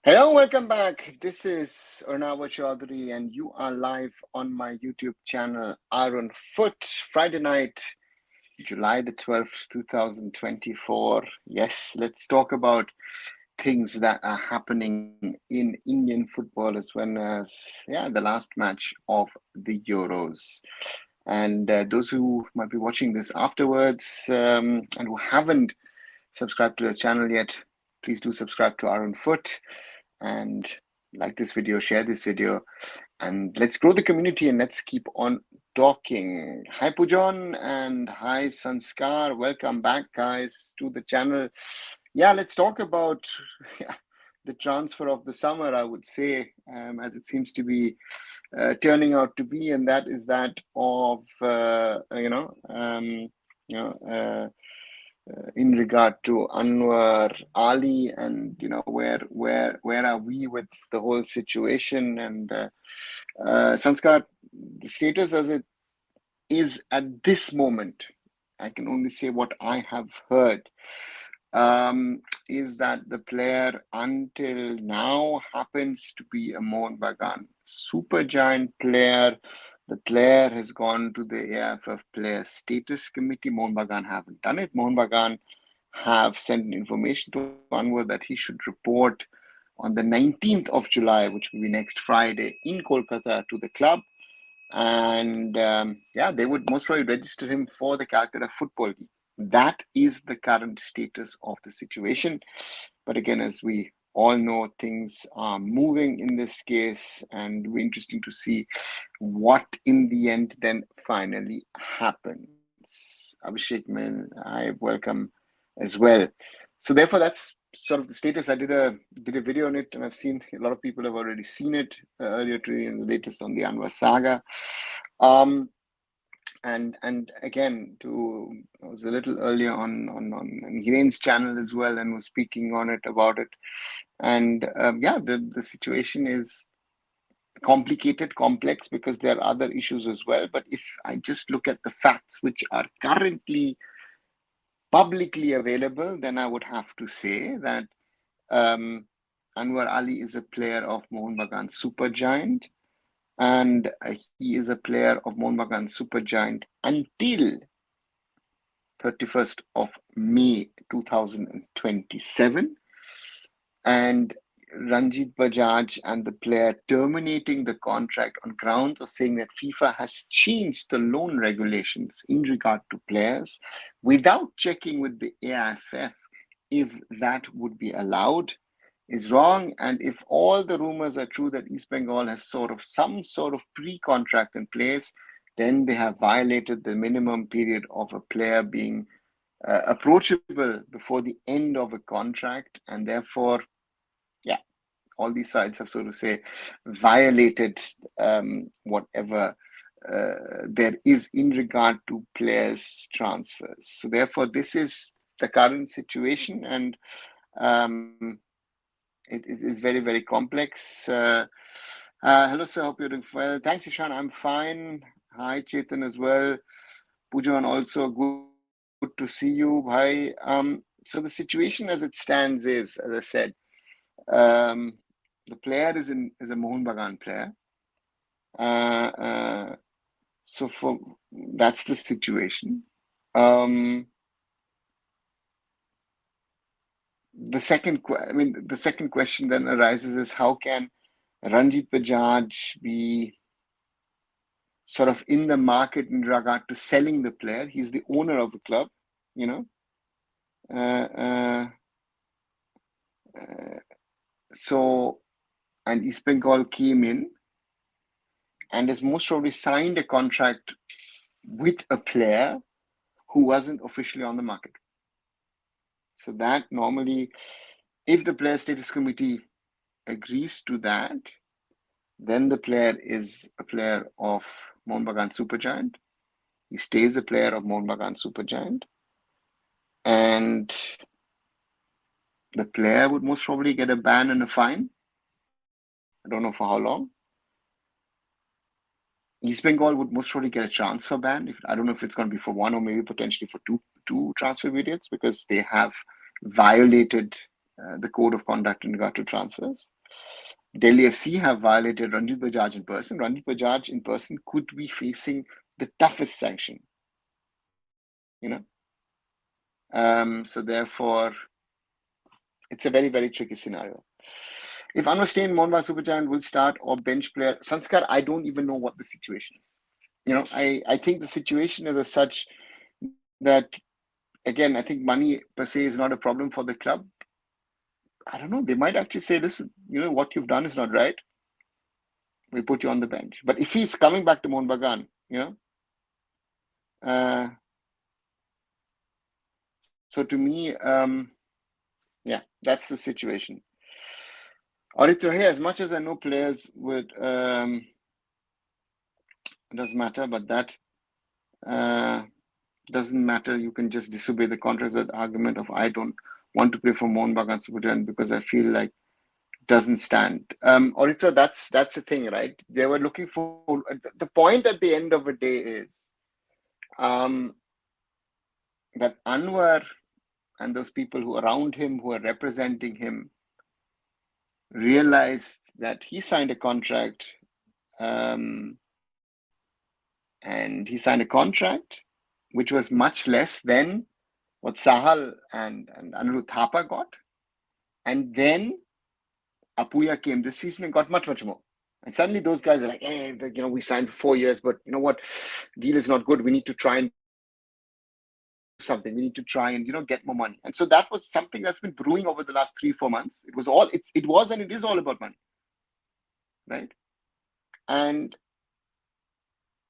Hello, welcome back. This is Arunava Chaudhary, and you are live on my YouTube channel, Arunfoot. Friday night, July the 12th, 2024. Yes, let's talk about things that are happening in Indian football as well as, the last match of the Euros. And those who might be watching this afterwards and who haven't subscribed to the channel yet, please do subscribe to Arunfoot and like this video, share this video, and let's grow the community and let's keep on talking. Hi Pujan and hi Sanskar. Welcome back, guys, to the channel. Yeah, let's talk about the transfer of the summer, I would say, as it seems to be turning out to be, and that is that of in regard to Anwar Ali, and where are we with the whole situation? And Sanskar, the status as it is at this moment, I can only say what I have heard, is that the player until now happens to be a Mohun Bagan super giant player. The player has gone to the AIFF Player Status Committee. Mohun Bagan haven't done it. Mohun Bagan have sent information to Anwar that he should report on the 19th of July, which will be next Friday, in Kolkata to the club. And they would most probably register him for the Calcutta Football League. That is the current status of the situation. But again, as we all know, things are moving in this case, and it'll be interesting to see what in the end then finally happens. Abhishek, man, I welcome as well. So therefore, that's sort of the status. I did a video on it, and I've seen a lot of people have already seen it earlier today, in the latest on the Anwar saga. And again, I was a little earlier on Hiren's channel as well, and was speaking on it about it. And the situation is complicated, complex, because there are other issues as well. But if I just look at the facts which are currently publicly available, then I would have to say that Anwar Ali is a player of Mohun Bagan Supergiant, and he is a player of Mohun Bagan Supergiant until 31st of May 2027. And Ranjit Bajaj and the player terminating the contract on grounds of saying that FIFA has changed the loan regulations in regard to players without checking with the AIFF if that would be allowed is wrong. And if all the rumors are true that East Bengal has some sort of pre-contract in place, then they have violated the minimum period of a player being approachable before the end of a contract, and therefore all these sides have, so to say, violated whatever there is in regard to players' transfers. So therefore, this is the current situation, and it is very, very complex. Hello, sir. Hope you're doing well. Thanks, Ishan. I'm fine. Hi, Chetan as well. Pujan also, good to see you. Hi. So the situation as it stands is, as I said, the player is a Mohun Bagan player. So that's the situation. The second question then arises is, how can Ranjit Bajaj be sort of in the market in regard to selling the player? He's the owner of the club, so, and East Bengal came in and has most probably signed a contract with a player who wasn't officially on the market. So that normally, if the player status committee agrees to that, then the player is a player of Mohun Bagan Supergiant. He stays a player of Mohun Bagan Supergiant. And the player would most probably get a ban and a fine. I don't know for how long. East Bengal would most probably get a transfer ban. I don't know if it's going to be for one or maybe potentially for two transfer periods, because they have violated the code of conduct in regard to transfers. Delhi FC have violated Ranjit Bajaj in person. Ranjit Bajaj in person could be facing the toughest sanction. So therefore, it's a very, very tricky scenario. If Anwar Stain, Mohun Bagan Super Giant will start or bench player, Sanskar, I don't even know what the situation is. I think the situation is as such that, again, I think money per se is not a problem for the club. I don't know. They might actually say, listen, what you've done is not right. We put you on the bench. But if he's coming back to Mohun Bagan, so to me, that's the situation. Aritra, here, as much as I know players would, it doesn't matter, but that doesn't matter. You can just disobey the contract. That argument of I don't want to play for Mohun Bagan Super Giant because I feel like it doesn't stand. Aritra, that's the thing, right? They were looking for the point at the end of the day is that Anwar and those people who are around him, who are representing him, realized that he signed a contract, and he signed a contract which was much less than what Sahal and Anirudh Thapa got. And then Apuya came this season and got much, much more. And suddenly those guys are like, hey, we signed for 4 years, but you know what? Deal is not good. We need to try and something. We need to try and get more money. And so that was something that's been brewing over the last 3-4 months. It was and it is all about money, right? And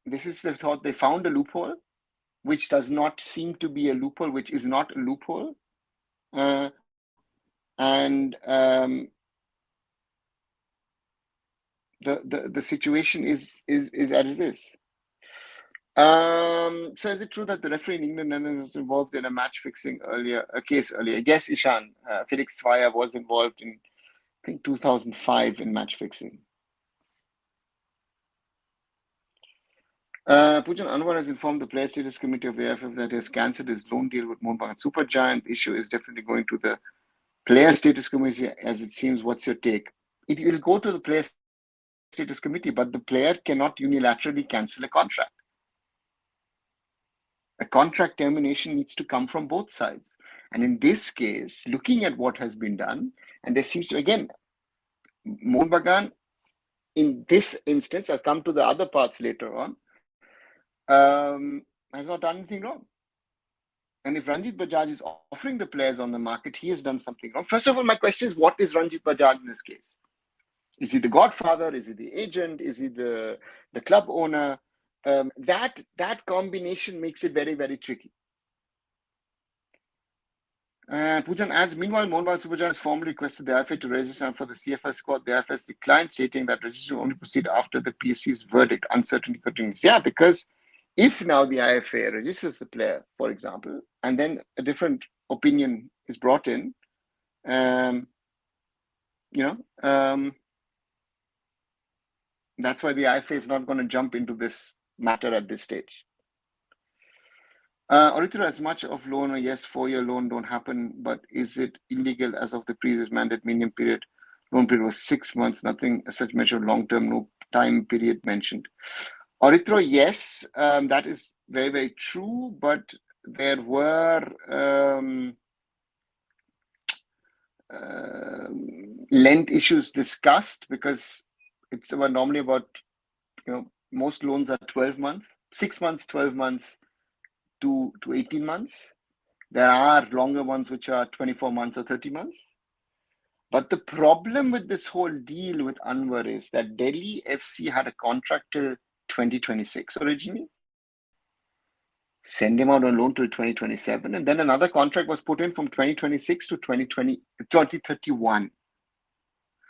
this is the thought. They found a loophole, which does not seem to be a loophole, which is not a loophole, and the situation is as it is. So is it true that the referee in England was involved in a case earlier? I guess Ishan, Felix Zweier was involved in, I think, 2005 in match fixing. Pujan Anwar has informed the Player Status Committee of AFF that he has cancelled his loan deal with Mohun Bagan Super Giant. The issue is definitely going to the Player Status Committee, as it seems. What's your take? It will go to the Player Status Committee, but the player cannot unilaterally cancel a contract. A contract termination needs to come from both sides. And in this case, looking at what has been done, and there seems to, again, Mohun Bagan, in this instance, I'll come to the other parts later on, has not done anything wrong. And if Ranjit Bajaj is offering the players on the market, he has done something wrong. First of all, my question is, what is Ranjit Bajaj in this case? Is he the godfather? Is he the agent? Is he the club owner? That combination makes it very, very tricky. Pujan adds, meanwhile, Mohun Bagan Super Giant has formally requested the IFA to register for the CFS squad. The IFA has declined, stating that registration will only proceed after the PSC's verdict. Uncertainty continues. Yeah, because if now the IFA registers the player, for example, and then a different opinion is brought in, that's why the IFA is not going to jump into this matter at this stage. Aritra, as much of loan, yes, 4-year loan don't happen, but is it illegal as of the previous mandate minimum period? Loan period was 6 months, nothing such measure long-term, no time period mentioned. Aritra, yes, that is very, very true, but there were length issues discussed because it's normally about, most loans are 12 months, 6 months, 12 months, to 18 months. There are longer ones which are 24 months or 30 months. But the problem with this whole deal with Anwar is that Delhi FC had a contract till 2026 originally. Send him out on loan till 2027. And then another contract was put in from 2026 to 2031.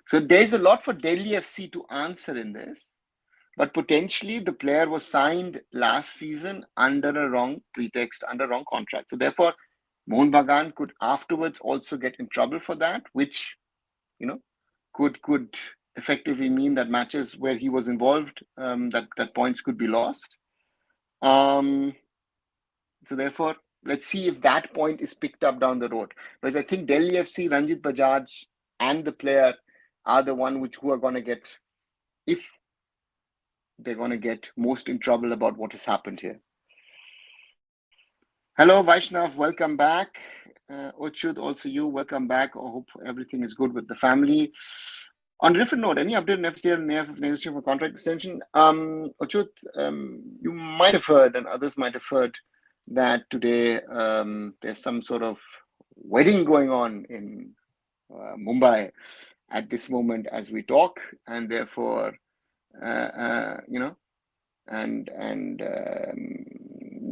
So there's a lot for Delhi FC to answer in this. But potentially the player was signed last season under a wrong pretext, under a wrong contract. So therefore, Mohun Bagan could afterwards also get in trouble for that, which, could effectively mean that matches where he was involved, that points could be lost. So therefore, let's see if that point is picked up down the road. Because I think Delhi FC, Ranjit Bajaj, and the player are the one who are going to get, if they're going to get most in trouble about what has happened here. Hello, Vaishnav, welcome back. Ochud, also you, welcome back. I hope everything is good with the family. On a different note, any update on FCL and AFF negotiation for contract extension? Ochud, you might have heard, and others might have heard, that today there's some sort of wedding going on in Mumbai at this moment as we talk, and therefore,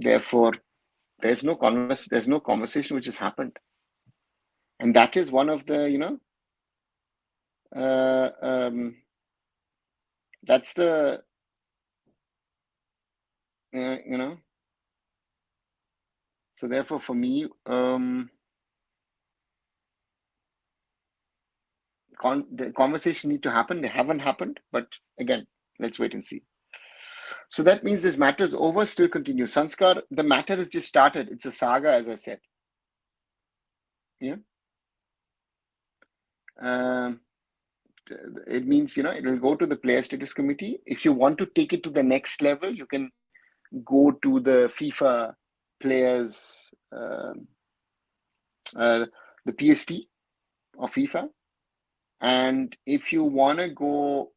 therefore, there's no conversation which has happened, and that is one of the that's the so therefore for me the conversation need to happen. They haven't happened, but again, let's wait and see. So that means this matter is over, still continue. Sanskar, the matter has just started. It's a saga, as I said. Yeah. It means, it will go to the player status committee. If you want to take it to the next level, you can go to the FIFA players, the PST of FIFA. And if you want to go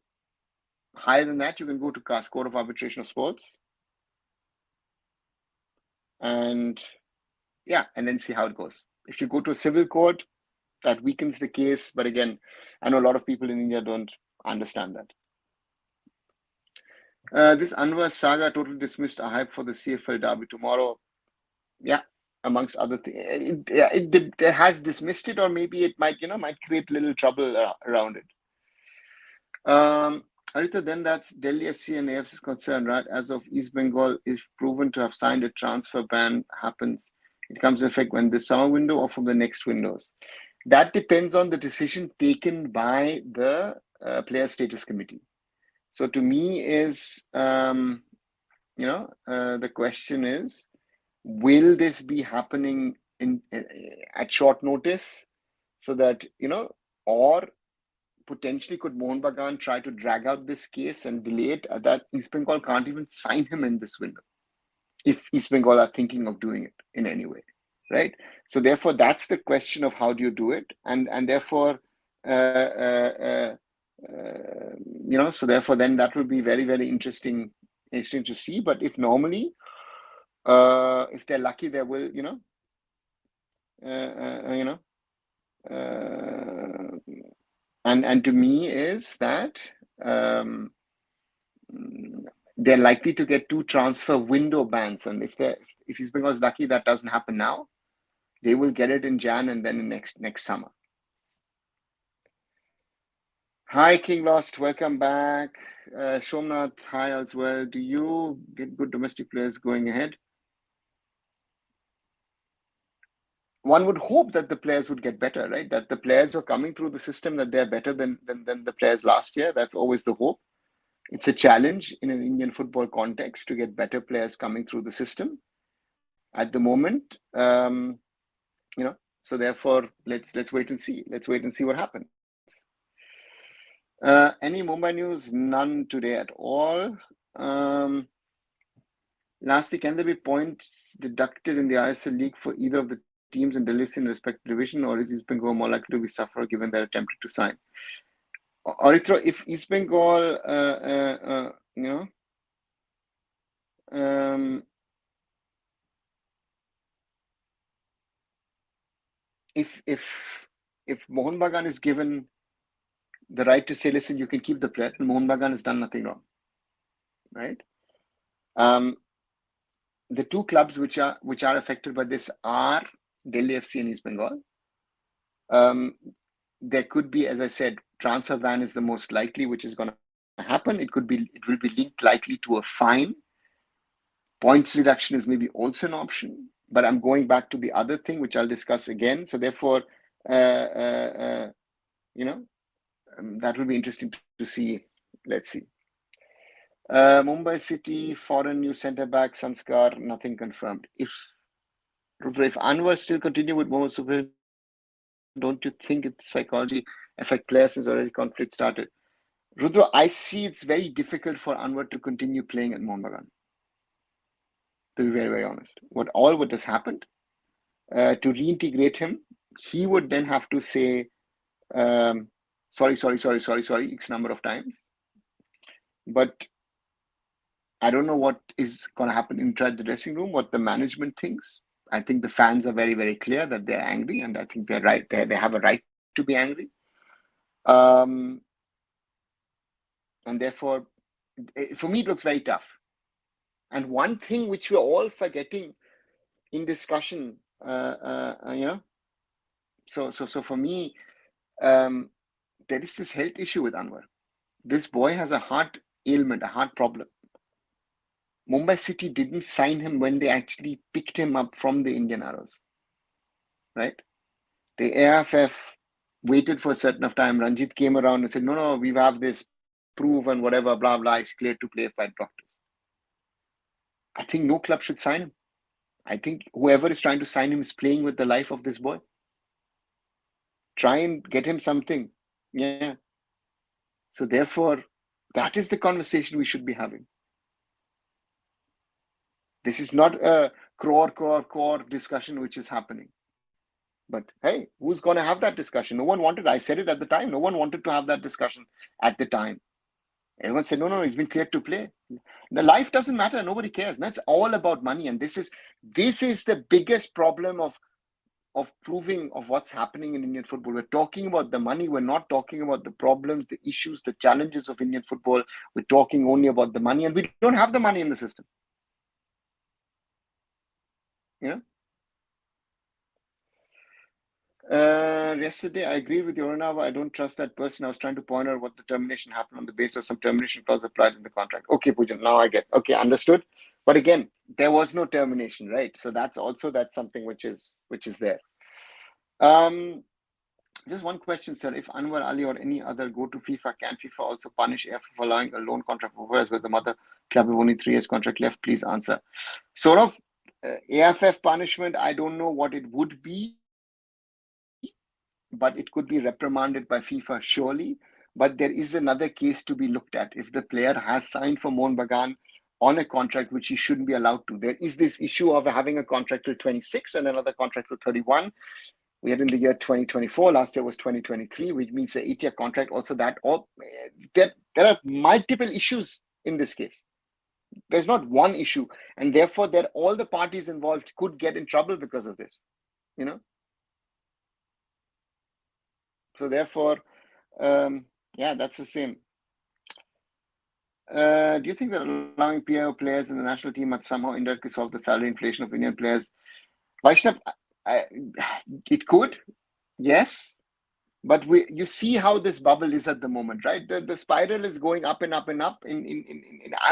higher than that, you can go to CAS, Court of Arbitration of Sports. And yeah, and then see how it goes. If you go to a civil court, that weakens the case. But again, I know a lot of people in India don't understand that. This Anwar saga totally dismissed a hype for the CFL derby tomorrow. Yeah, amongst other things. It has dismissed it, or maybe it might create little trouble around it. Arita, then that's Delhi FC and AFC is concerned, right? As of East Bengal, if proven to have signed a transfer ban happens, it comes into effect when the summer window or from the next windows. That depends on the decision taken by the player status committee. So to me is, the question is, will this be happening at short notice, so that or potentially could Mohun Bagan try to drag out this case and delay it? That East Bengal can't even sign him in this window, if East Bengal are thinking of doing it in any way, right? So therefore, that's the question of how do you do it, and therefore, so therefore, then that would be very, very interesting to see. But if normally, if they're lucky, they will, and to me is that they're likely to get 2 transfer window bans, and if East Bengal is lucky, that doesn't happen now. They will get it in Jan and then in next summer. Hi, King Lost, welcome back. Shomnath, hi as well. Do you get good domestic players going ahead? One would hope that the players would get better, right? That the players who are coming through the system, that they're better than the players last year. That's always the hope. It's a challenge in an Indian football context to get better players coming through the system. At the moment, so therefore, let's wait and see. Let's wait and see what happens. Any Mumbai news? None today at all. Lastly, can there be points deducted in the ISL league for either of the teams in Delhi in respective division, or is East Bengal more likely to be sufferer given they're attempted to sign? Aritra, if East Bengal, if Mohun Bagan is given the right to say, listen, you can keep the player, and Mohun Bagan has done nothing wrong, right? The 2 clubs which are affected by this are Delhi FC and East Bengal. There could be, as I said, transfer ban is the most likely, which is going to happen. It will be linked likely to a fine. Points reduction is maybe also an option, but I'm going back to the other thing, which I'll discuss again. So therefore, that will be interesting to see. Let's see. Mumbai City, foreign new centre back, Sanskar, nothing confirmed. If If Anwar still continue with Mohun Supervision, don't you think its psychology affect players since already conflict started? Rudra, I see it's very difficult for Anwar to continue playing at Mohun Bagan, to be very, very honest. What has happened, to reintegrate him, he would then have to say, sorry, X number of times. But I don't know what is going to happen inside the dressing room, what the management thinks. I think the fans are very, very clear that they're angry, and I think they're right. They have a right to be angry. Um, and therefore, for me, it looks very tough. And one thing which we're all forgetting in discussion, so for me, there is this health issue with Anwar. This boy has a heart ailment, a heart problem. Mumbai City didn't sign him when they actually picked him up from the Indian Arrows, right? The AFF waited for a certain of time. Ranjit came around and said, no, we have this proof and whatever, blah, blah, it's clear to play by doctors. I think no club should sign him. I think whoever is trying to sign him is playing with the life of this boy. Try and get him something. Yeah. So therefore, that is the conversation we should be having. This is not a core discussion which is happening. But hey, who's going to have that discussion? No one wanted. I said it at the time. No one wanted to have that discussion at the time. Everyone said, no, he's been cleared to play. The life doesn't matter. Nobody cares. That's all about money. And this is the biggest problem of proving of what's happening in Indian football. We're talking about the money. We're not talking about the problems, the issues, the challenges of Indian football. We're talking only about the money, and we don't have the money in the system. Yesterday, I agreed with Yorunawa. I don't trust that person. I was trying to point out what the termination happened on the basis of some termination clause applied in the contract. Okay, Pujan, now I get. Okay, understood. But again, there was no termination, right? So that's something which is there. Just one question, sir. If Anwar Ali or any other go to FIFA, can FIFA also punish AFF for allowing a loan contract for players with the mother club with only 3 years contract left? Please answer. Sort of AFF punishment, I don't know what it would be, but it could be reprimanded by FIFA, surely. But there is another case to be looked at. If the player has signed for Mohun Bagan on a contract which he shouldn't be allowed to, there is this issue of having a contract till 26 and another contract till 31. We are in the year 2024. Last year was 2023, which means the 8-year contract. Also, there are multiple issues in this case. There's not one issue, and therefore, that all the parties involved could get in trouble because of this. So therefore, that's the same. Do you think that allowing PIO players in the national team might somehow indirectly solve the salary inflation of Indian players? Vaishnav, it could, yes. But you see how this bubble is at the moment, right? The spiral is going up and up and up in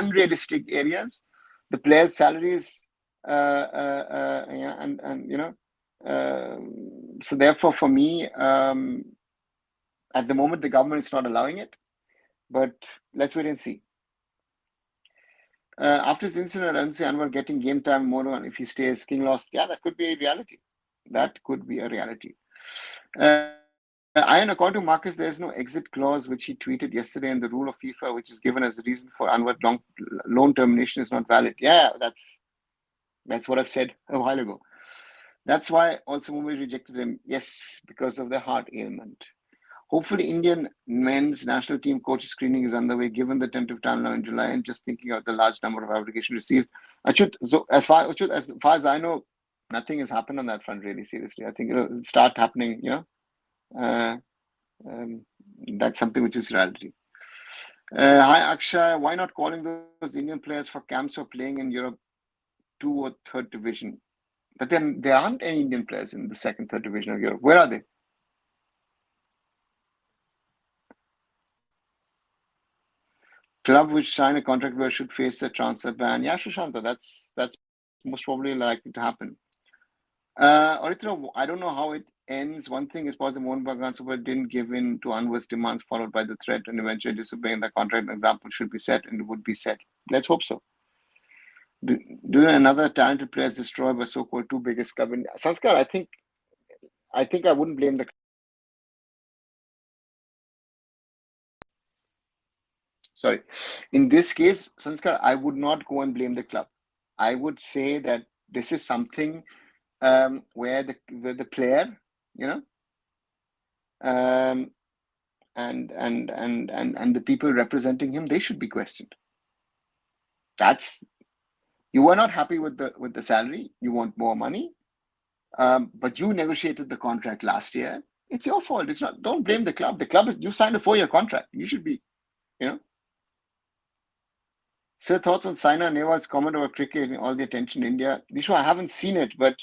unrealistic areas. The players' salaries, so therefore, for me, at the moment, the government is not allowing it, but let's wait and see. After this incident, I don't see Anwar getting game time more on if he stays king lost. Yeah, that could be a reality. Ian, according to Marcus, there is no exit clause, which he tweeted yesterday in the rule of FIFA, which is given as a reason for Anwar loan termination is not valid. Yeah, that's what I've said a while ago. That's why also Mumbai rejected him. Yes, because of the heart ailment. Hopefully, Indian men's national team coach screening is underway, given the tentative timeline in July, and just thinking of the large number of applications received. As far as I know, nothing has happened on that front, really, seriously. I think it'll start happening, that's something which is reality. Hi, Akshay. Why not calling those Indian players for camps or playing in Europe 2 or 3rd division? But then there aren't any Indian players in the 2nd, 3rd division of Europe. Where are they? Club which sign a contract where should face a transfer ban. Yeah, Sushanta, that's most probably likely to happen. Aritra, I don't know how it ends. One thing is positive, Mohun Bagan Super didn't give in to Anwar's demands, followed by the threat and eventually disobeying the contract. An example should be set and would be set. Let's hope so. Do another talented player is destroyed by so-called two biggest club in Sanskar? I think I wouldn't blame the. Sorry, in this case, Sanskar, I would not go and blame the club. I would say that this is something where the player, you know, um, and the people representing him, they should be questioned. That's You were not happy with the salary. You want more money, but you negotiated the contract last year. It's your fault. It's not. Don't blame the club. The club is. You signed a 4-year contract. You should be. You know. Sir, thoughts on Saina Nehwal's comment about cricket and all the attention in India? Nishu, I haven't seen it, but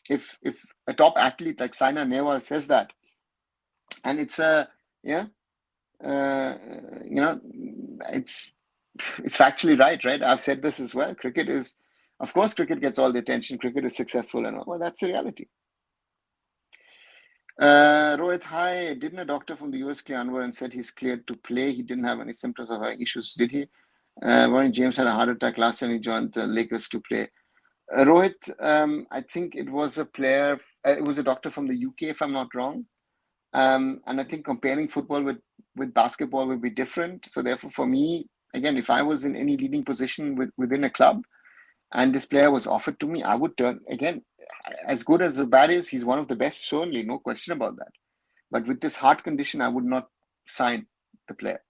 if a top athlete like Saina Nehwal says that, and it's a yeah, uh, you know, it's factually right, right? I've said this as well. Cricket is, of course, cricket gets all the attention. Cricket is successful and all. Well, that's the reality. Rohit, hi. Didn't a doctor from the US clear Anwar and said he's cleared to play? He didn't have any symptoms of issues, did he? Warren James had a heart attack last time he joined the Lakers to play. Rohit, I think it was a player, it was a doctor from the UK, if I'm not wrong. And I think comparing football with basketball would be different. So therefore, for me, again, if I was in any leading position within a club and this player was offered to me, I would turn, again, as good as Zubair is, he's one of the best, certainly, no question about that. But with this heart condition, I would not sign the player.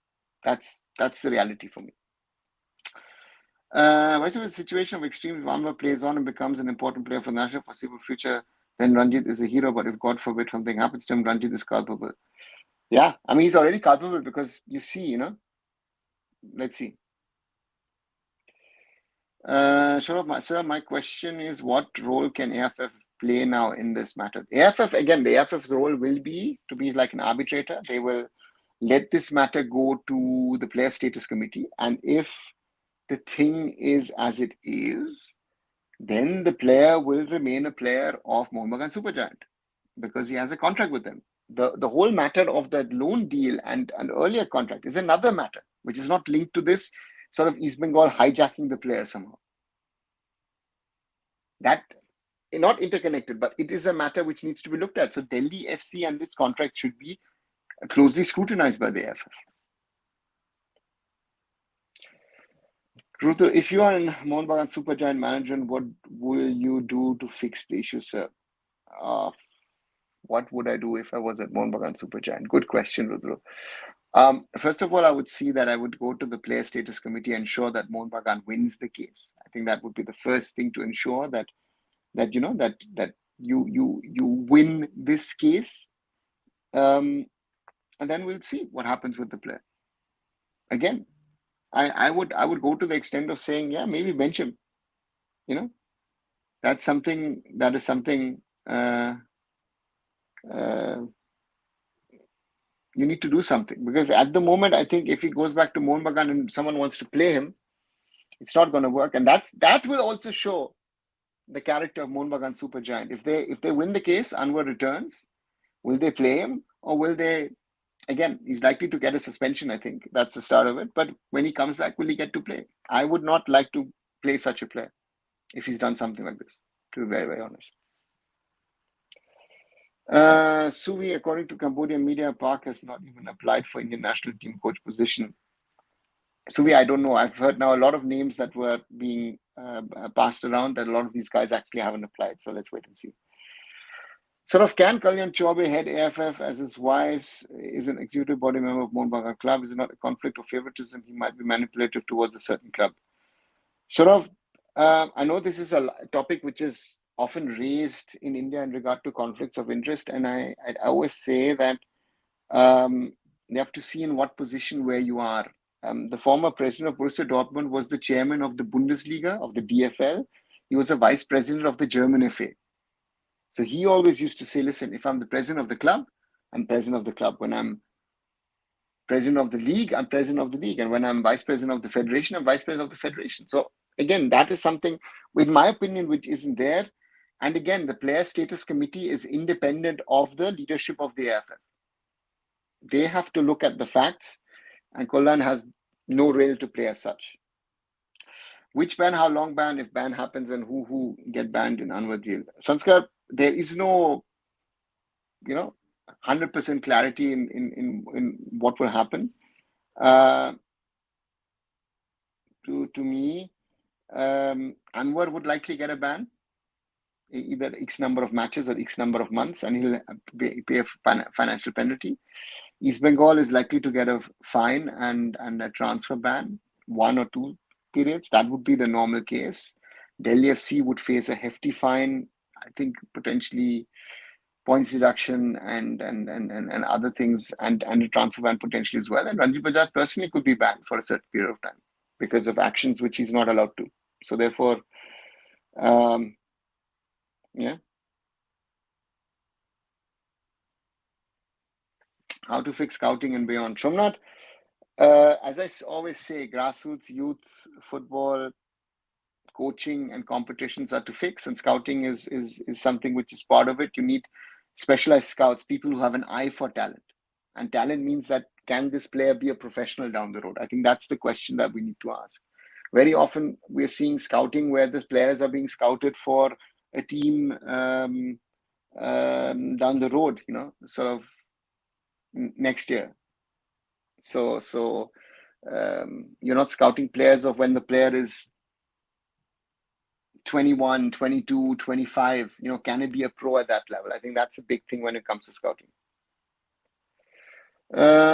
That's the reality for me. What if the situation of extreme Vanva plays on and becomes an important player for the national foreseeable future, then Ranjit is a hero. But if God forbid something happens to him, Ranjit is culpable. Yeah, I mean, he's already culpable because you see, you know, let's see. Sir, my question is, what role can AFF play now in this matter? AFF, again, the AFF's role will be to be like an arbitrator. They will let this matter go to the player status committee. And if the thing is as it is, then the player will remain a player of Mohun Bagan Supergiant because he has a contract with them. The whole matter of that loan deal and an earlier contract is another matter, which is not linked to this sort of East Bengal hijacking the player somehow. That not interconnected, but it is a matter which needs to be looked at. So Delhi FC and its contract should be closely scrutinized by the AFF. Rutu, if you are in Mohun Bagan Supergiant management, what will you do to fix the issue, sir? What would I do if I was at Mohun Bagan Supergiant? Good question, Rudra. First of all, I would see that I would go to the player status committee and ensure that Mohun Bagan wins the case. I think that would be the first thing to ensure that you win this case, and then we'll see what happens with the player. Again, I would go to the extent of saying, yeah, maybe bench him. You know, that is something you need to do something, because at the moment, I think if he goes back to Mohun Bagan and someone wants to play him, it's not going to work, and that will also show the character of Mohun Bagan Supergiant. If they win the case, Anwar returns. Will they play him, or will they? Again, he's likely to get a suspension. I think that's the start of it. But when he comes back, will he get to play? I would not like to play such a player if he's done something like this. To be very, very honest. Suvi, according to Cambodian media, Park has not even applied for Indian national team coach position. Suvi, I don't know. I've heard now a lot of names that were being passed around that a lot of these guys actually haven't applied. So let's wait and see. Sort of, can Kalyan Chaube head AFF as his wife is an executive body member of Mohun Bagan Club? Is it not a conflict of favoritism? He might be manipulative towards a certain club. Sort of, I know this is a topic which is often raised in India in regard to conflicts of interest, and I always say that you have to see in what position where you are. The former president of Borussia Dortmund was the chairman of the Bundesliga, of the DFL. He was a vice president of the German FA. So he always used to say, listen, if I'm the president of the club, I'm president of the club. When I'm president of the league, I'm president of the league. And when I'm vice president of the federation, I'm vice president of the federation. So again, that is something, in my opinion, which isn't there. And again, the player status committee is independent of the leadership of the AFF. They have to look at the facts, and Kollan has no role to play as such. Which ban, how long ban, if ban happens, and who get banned in Anwar jail? Sanskar, there is no, 100% clarity in what will happen. Uh, to me, Anwar would likely get a ban, either X number of matches or X number of months, and he'll pay a financial penalty. East Bengal is likely to get a fine and a transfer ban, 1 or 2 periods. That would be the normal case. Delhi FC would face a hefty fine, I think potentially points deduction and other things, and a transfer ban potentially as well. And Ranji Bajaj personally could be banned for a certain period of time because of actions which he's not allowed to. So therefore, yeah. How to fix scouting and beyond. Somnath, as I always say, grassroots, youth, football, coaching and competitions are to fix, and scouting is something which is part of it. You need specialized scouts, people who have an eye for talent. And talent means that, can this player be a professional down the road? I think that's the question that we need to ask. Very often we're seeing scouting where the players are being scouted for a team down the road, sort of next year. So you're not scouting players of when the player is 21, 22, 25. Can it be a pro at that level? I think that's a big thing when it comes to scouting.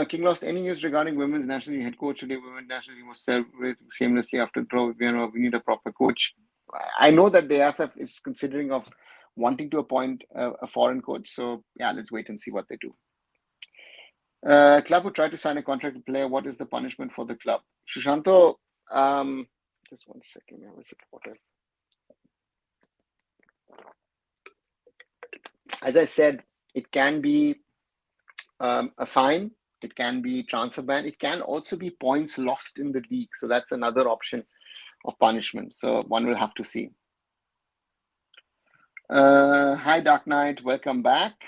King Lost, any news regarding women's national team head coach today? Women's national team was celebrating shamelessly after draw. We need a proper coach. I know that the AFF is considering of wanting to appoint a foreign coach. So yeah, let's wait and see what they do. Club who tried to sign a contract with player. What is the punishment for the club? Shushanto, just 1 second. As I said, it can be a fine. It can be transfer ban. It can also be points lost in the league. So that's another option of punishment. So one will have to see. Hi, Dark Knight. Welcome back.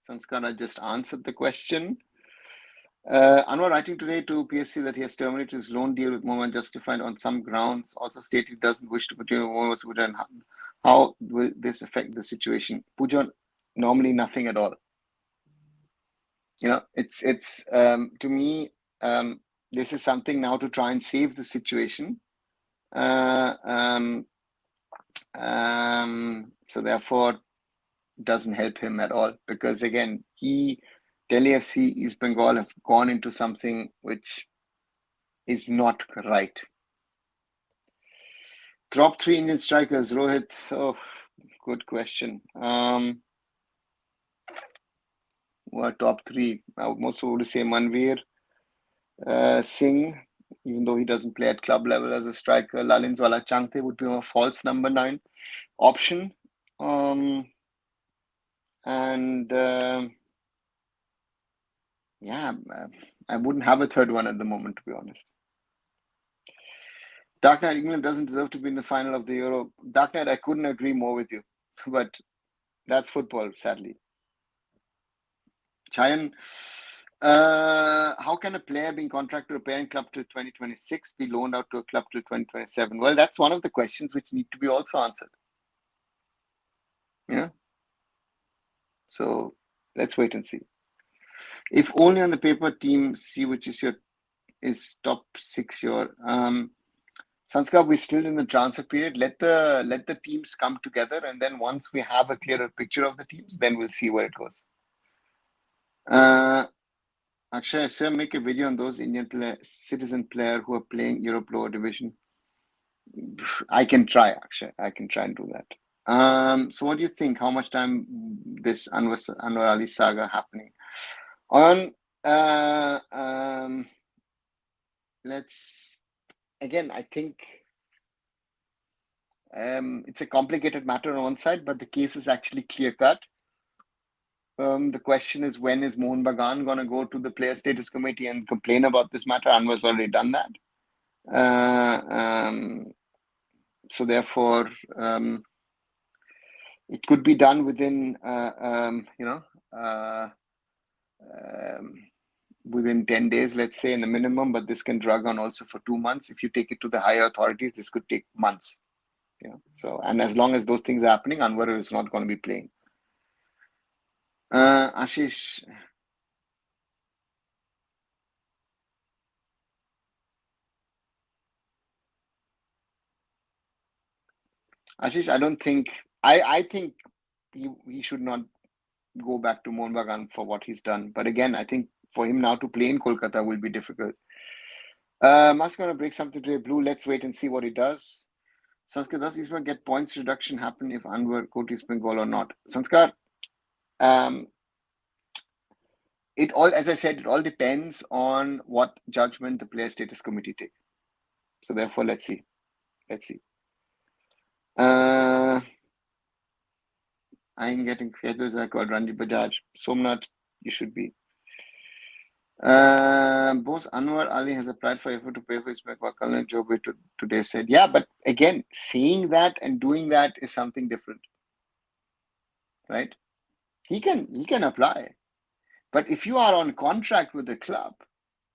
Sanskara just answered the question. Anwar writing today to PSC that he has terminated his loan deal with Mohun justified on some grounds. Also stated he doesn't wish to continue with Mohun. How will this affect the situation? Pujan, normally nothing at all. It's to me, this is something now to try and save the situation. So therefore, doesn't help him at all, because again, Delhi FC, East Bengal have gone into something which is not right. Top 3 Indian strikers, Rohit. Oh, good question. What top 3? I would most would say Manveer, Singh, even though he doesn't play at club level as a striker. Lalinswala Changte would be a false number 9 option. Yeah, I wouldn't have a third one at the moment, to be honest. Dark Knight, England doesn't deserve to be in the final of the Euro. Dark Knight, I couldn't agree more with you, but that's football, sadly. Chayan, how can a player being contracted to a parent club till 2026 be loaned out to a club till 2027? Well, that's one of the questions which need to be also answered. Yeah. So let's wait and see. If only on the paper, team C, which is top 6 your Sanskar, we're still in the transfer period. Let the teams come together, and then once we have a clearer picture of the teams, then we'll see where it goes. Akshay, sir, make a video on those Indian citizen player who are playing Europe lower division. I can try, Akshay. I can try and do that. So what do you think? How much time this Anwar Ali saga happening? Again, I think it's a complicated matter on one side, but the case is actually clear cut. The question is, when is Mohun Bagan going to go to the player status committee and complain about this matter? Anwar's already done that. So therefore, it could be done within, within 10 days, let's say, in the minimum, but this can drag on also for 2 months. If you take it to the higher authorities, this could take months. So, and as long as those things are happening, Anwar is not going to be playing. Ashish, I don't think I think he should not go back to Mohun Bagan for what he's done. But again, I think for him now to play in Kolkata will be difficult. Musk going to break something today. Blue, let's wait and see what he does. Sanskar, does East Bengal get points reduction happen if Anwar go to East Bengal or not? Sanskar, it all, as I said, it all depends on what judgment the player status committee take. So therefore, let's see. I'm getting schedules. I called Ranjit Bajaj. Somnath, you should be. Boss Anwar Ali has applied for effort to pay for his back. Kalyan Jobe today said, yeah, but again, saying that and doing that is something different, right? He can apply, but if you are on contract with the club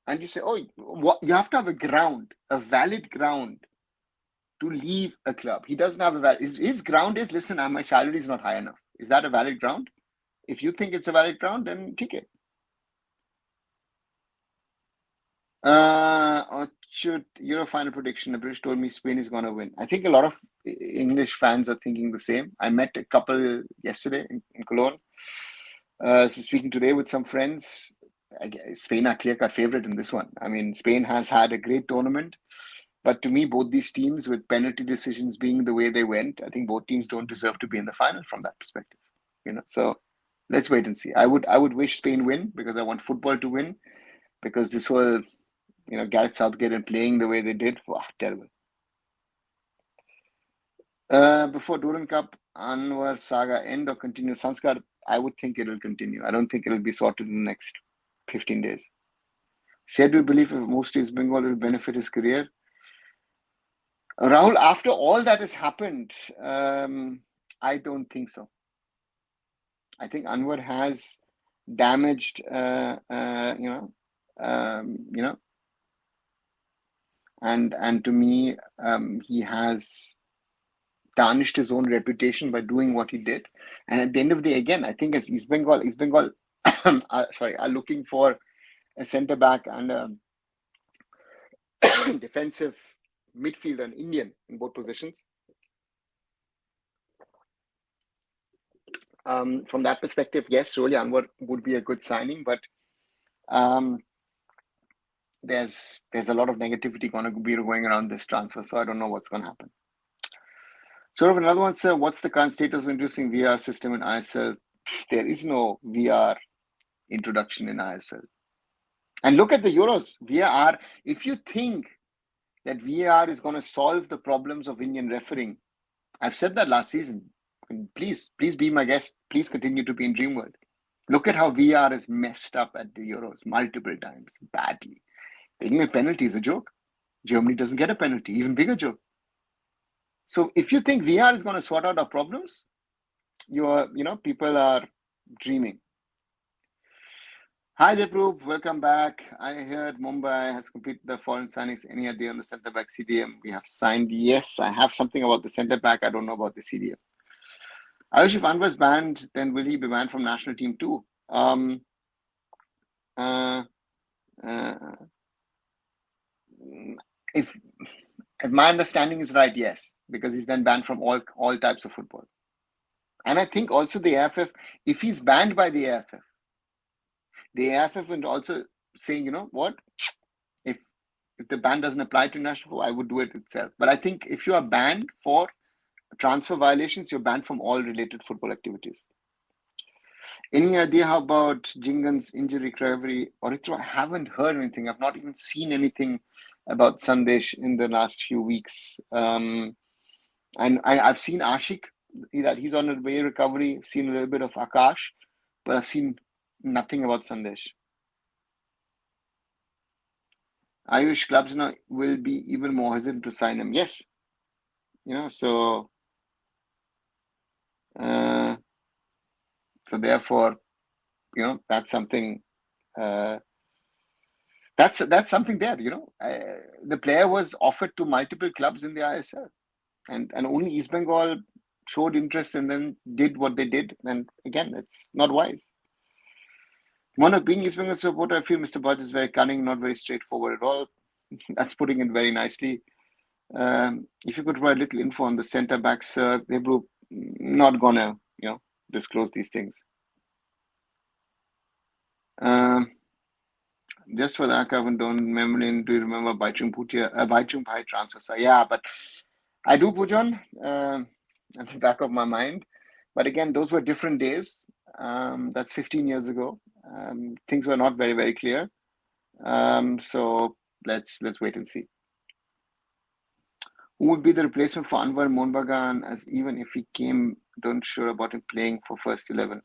and you say, oh, what, you have to have a valid ground to leave a club. He doesn't have a valid. His ground is, listen, my salary is not high enough. Is that a valid ground? If you think it's a valid ground, then take it. Euro final prediction. The British told me Spain is going to win. I think a lot of English fans are thinking the same. I met a couple yesterday in Cologne. So speaking today with some friends, Spain are clear-cut favorite in this one. I mean, Spain has had a great tournament, but to me, both these teams, with penalty decisions being the way they went, I think both teams don't deserve to be in the final from that perspective. So let's wait and see. I would wish Spain win because I want football to win, because this whole Gareth Southgate and playing the way they did, wow, terrible. Before Duran Cup, Anwar saga end or continue? Sanskar, I would think it'll continue. I don't think it'll be sorted in the next 15 days. Said we believe if moves to East Bengal will benefit his career. Rahul, after all that has happened, I don't think so. I think Anwar has damaged, and to me, he has tarnished his own reputation by doing what he did. And at the end of the day, again, I think as East Bengal, are looking for a centre back and a defensive midfielder, an Indian in both positions. From that perspective, yes, surely Anwar would be a good signing, but there's a lot of negativity going to be going around this transfer, so I don't know what's going to happen. Sort of another one, sir. What's the current status of introducing VR system in ISL? There is no VR introduction in ISL. And look at the Euros. VR, if you think that VR is going to solve the problems of Indian refereeing, I've said that last season. And please be my guest. Please continue to be in Dreamworld. Look at how VR is messed up at the Euros multiple times, badly. Taking a penalty is a joke. Germany doesn't get a penalty, even bigger joke. So if you think VR is going to sort out our problems, people are dreaming. Hi, Deeproop. Welcome back. I heard Mumbai has completed the foreign signings. Any idea on the centre back CDM? We have signed. Yes, I have something about the centre back. I don't know about the CDM. Ayush, if Anwar is banned, then will he be banned from national team too? If my understanding is right, yes, because he's then banned from all types of football. And I think also the AFF, if he's banned by the AFF would also say, you know what, if the ban doesn't apply to national football, I would do it itself. But I think if you are banned for transfer violations, you're banned from all related football activities. Any idea how about Jingan's injury recovery? Orithra, I haven't heard anything. I've not even seen anything about Sandesh in the last few weeks. And I've seen Ashik, that he's on a way recovery. I've seen a little bit of Akash, but I've seen nothing about Sandesh. Irish clubs now will be even more hesitant to sign him. Yes. So therefore, that's something That's something there. The player was offered to multiple clubs in the ISL, and only East Bengal showed interest and then did what they did. And again, it's not wise. One of being East Bengal supporter, I feel Mr. Budge is very cunning, not very straightforward at all. That's putting it very nicely. If you could provide a little info on the centre backs, sir, they're not gonna, disclose these things. Just for the archive and don't memory, do you remember Baichung Bhai transfer? So yeah, but I do, Pujan, at the back of my mind. But again, those were different days. That's 15 years ago. Things were not very, very clear. So let's wait and see. Who would be the replacement for Anwar Bagan? As even if he came, don't sure about him playing for first 11.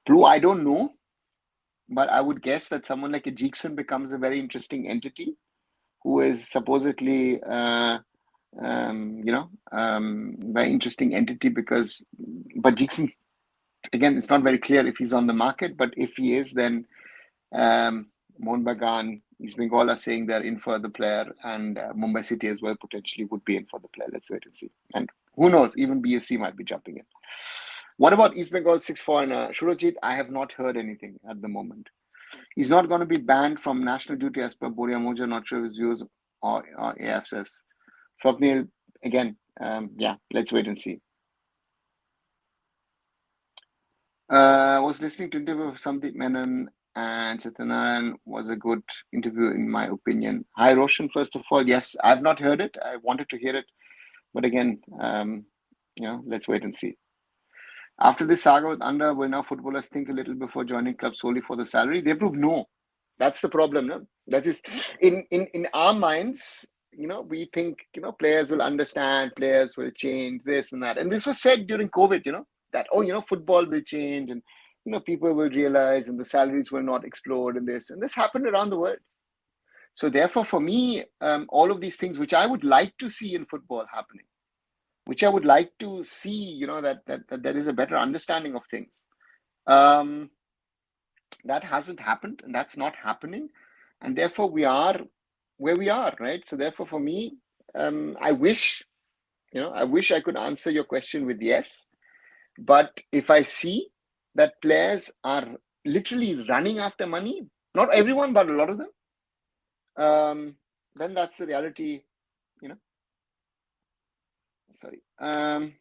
Blue, I don't know, but I would guess that someone like a Jeekson becomes a very interesting entity, who is supposedly, very interesting entity but Jeekson, again, it's not very clear if he's on the market, but if he is, then Mohun Bagan, East Bengal are saying they're in for the player, and Mumbai City as well potentially would be in for the player. Let's wait and see. And who knows, even BFC might be jumping in. What about East Bengal 6-4 and Surajit? I have not heard anything at the moment. He's not going to be banned from national duty as per Boria Moja, not sure his views or AFF's. Swapnil, again, let's wait and see. I was listening to interview of Sandeep Menon and Satyanarayan was a good interview in my opinion. Hi Roshan, first of all, yes, I've not heard it. I wanted to hear it, but again, let's wait and see. After this saga with Andhra, will now footballers think a little before joining clubs solely for the salary? They prove no. That's the problem. No? That is in our minds. We think players will understand, players will change this and that, and this was said during COVID. That football will change and people will realize and the salaries will not explode and this happened around the world. So therefore, for me, all of these things which I would like to see in football happening, which I would like to see, that there is a better understanding of things. That hasn't happened and that's not happening. And therefore we are where we are, right? So therefore for me, I wish I could answer your question with yes. But if I see that players are literally running after money, not everyone, but a lot of them, then that's the reality, Sorry. I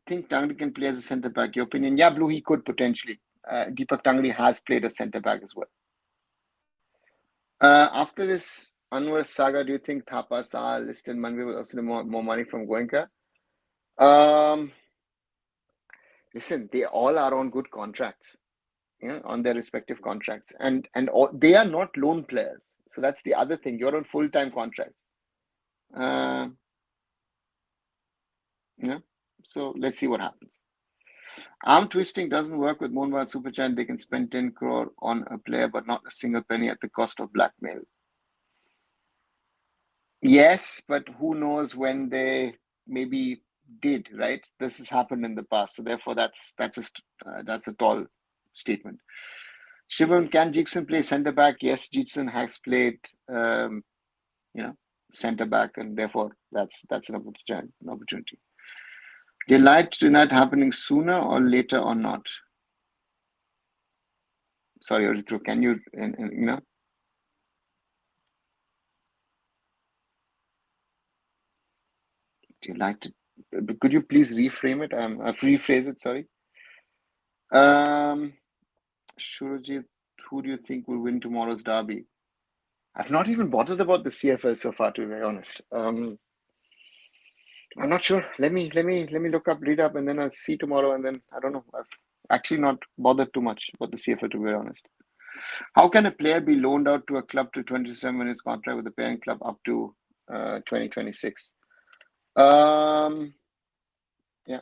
think Tangri can play as a centre back. Your opinion? Yeah, Blue, he could potentially. Deepak Tangri has played as centre back as well. After this Anwar saga, do you think Thapa, Saal, List and Manvi will also more money from Goenka? Listen, they all are on good contracts, on their respective contracts, and they are not loan players. So that's the other thing. You're on full-time contracts. So let's see what happens. Arm twisting doesn't work with Mohun Super Giant. They can spend 10 crore on a player, but not a single penny at the cost of blackmail. Yes, but who knows when they maybe did, right? This has happened in the past, so therefore that's a tall statement. Shivam, can Jeekson play centre back? Yes, Jeekson has played, centre back, and therefore that's an opportunity. Delight tonight happening sooner or later or not? Sorry, Oritru, can you Do you like to? Could you please reframe it? Rephrase it. Sorry. Surajit, who do you think will win tomorrow's derby? I've not even bothered about the CFL so far, to be very honest. I'm not sure. Let me read up, and then I'll see tomorrow. And then I don't know. I've actually not bothered too much about the CFL, to be very honest. How can a player be loaned out to a club to 27 minutes contract with the parent club up to 2026? Yeah.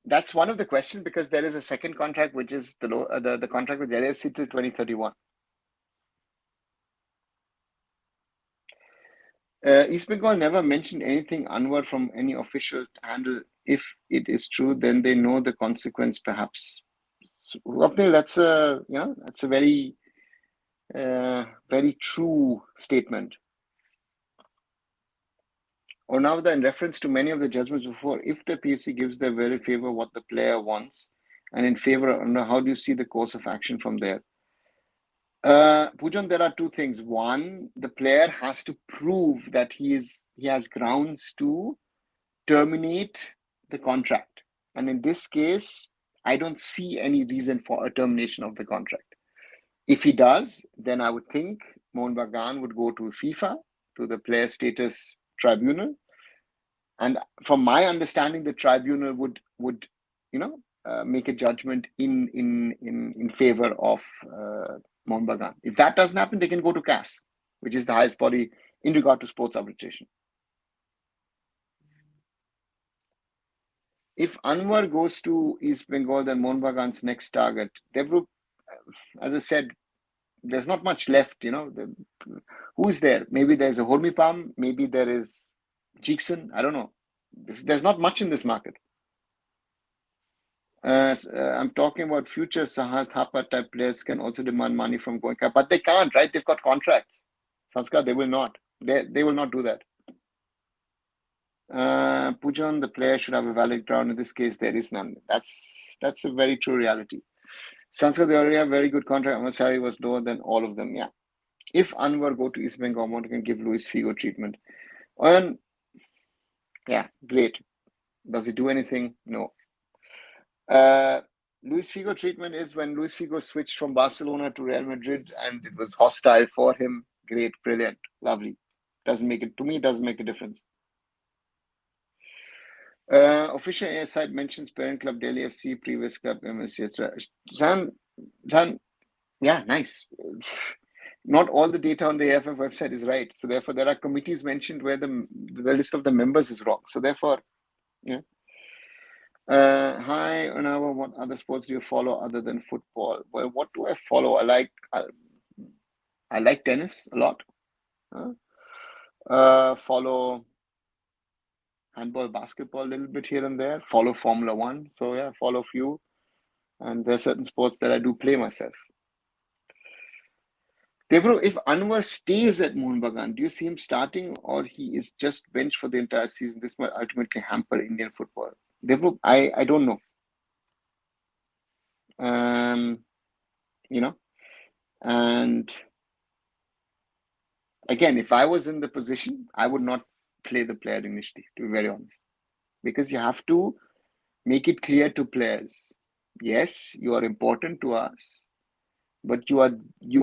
That's one of the questions because there is a second contract, which is the contract with the LFC till 2031. East Bengal never mentioned anything Anwar from any official handle. If it is true, then they know the consequence, perhaps. So, Swapnil, that's a very true statement. Or now, in reference to many of the judgments before, if the PSC gives their very favor what the player wants, and in favor, how do you see the course of action from there? Pujan, there are two things. One, the player has to prove that he has grounds to terminate the contract. And in this case, I don't see any reason for a termination of the contract. If he does, then I would think Mohun Bagan would go to FIFA, to the player status tribunal. And from my understanding, the tribunal would make a judgment in favor of Mohun Bagan. If that doesn't happen, they can go to CAS, which is the highest body in regard to sports arbitration. If Anwar goes to East Bengal, then Mohun Bagan's next target. Devrup, as I said, there's not much left. Who's there? Maybe there's a Hormipam. Maybe there is Jikson. I don't know. There's not much in this market. I'm talking about future Sahal Thapa type players can also demand money from Goenka, but they can't, right? They've got contracts. Sanskar, they will not. They will not do that. Pujan, the player should have a valid ground. In this case, there is none. That's a very true reality. Sanskar, they already have very good contract. Our salary was lower than all of them. Yeah. If Anwar go to East Bengal, Government can give Luis Figo treatment. And yeah, great. Does he do anything? No. Luis Figo treatment is when Luis Figo switched from Barcelona to Real Madrid and it was hostile for him. Great, brilliant, lovely. Doesn't make it, to me, it doesn't make a difference. Official AS site mentions parent club Delhi FC, previous club MSC, etc. Zan, yeah, nice. Not all the data on the AFF website is right. So therefore, there are committees mentioned where the list of the members is wrong. So therefore, yeah. Hi, Anava, what other sports do you follow other than football? Well, what do I follow? I like tennis a lot. Follow handball, basketball a little bit here and there. Follow Formula One. So yeah, follow a few. And there are certain sports that I do play myself. Devro, if Anwar stays at Mohun Bagan, do you see him starting or he is just benched for the entire season? This might ultimately hamper Indian football. Devro, I don't know. And again, if I was in the position, I would not play the player initially, to be very honest, because you have to make it clear to players. Yes, you are important to us, but you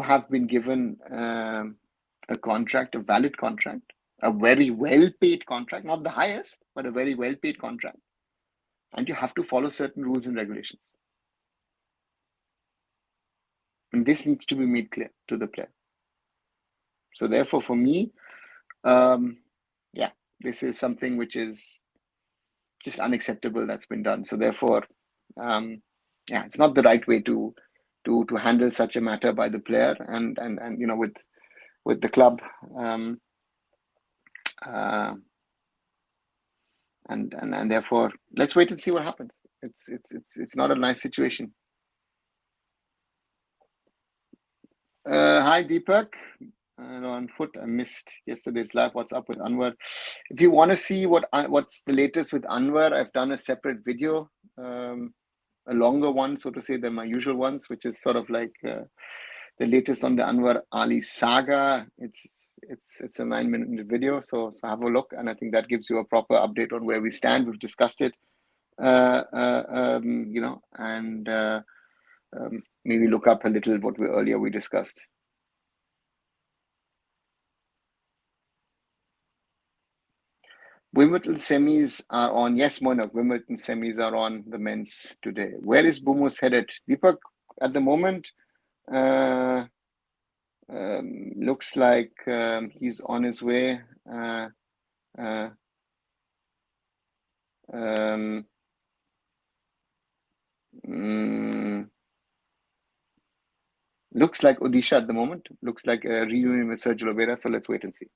have been given a contract, a valid contract, a very well-paid contract, not the highest, but a very well-paid contract, and you have to follow certain rules and regulations. And this needs to be made clear to the player. So therefore, for me, this is something which is just unacceptable that's been done. So therefore, it's not the right way to handle such a matter by the player and with the club. And therefore, let's wait and see what happens. It's not a nice situation. Hi Deepak. On foot, I missed yesterday's live. What's up with Anwar? If you want to see what's the latest with Anwar, I've done a separate video, a longer one, so to say, than my usual ones, which is sort of like the latest on the Anwar Ali saga. It's a 9-minute video, so have a look, and I think that gives you a proper update on where we stand. We've discussed it, and maybe look up a little what we discussed. Wimbledon semis are on. Yes, Monak, Wimbledon semis are on the men's today. Where is Bumus headed? Deepak, at the moment, looks like he's on his way. Looks like Odisha at the moment. Looks like a reunion with Sergio Oliveira. So let's wait and see.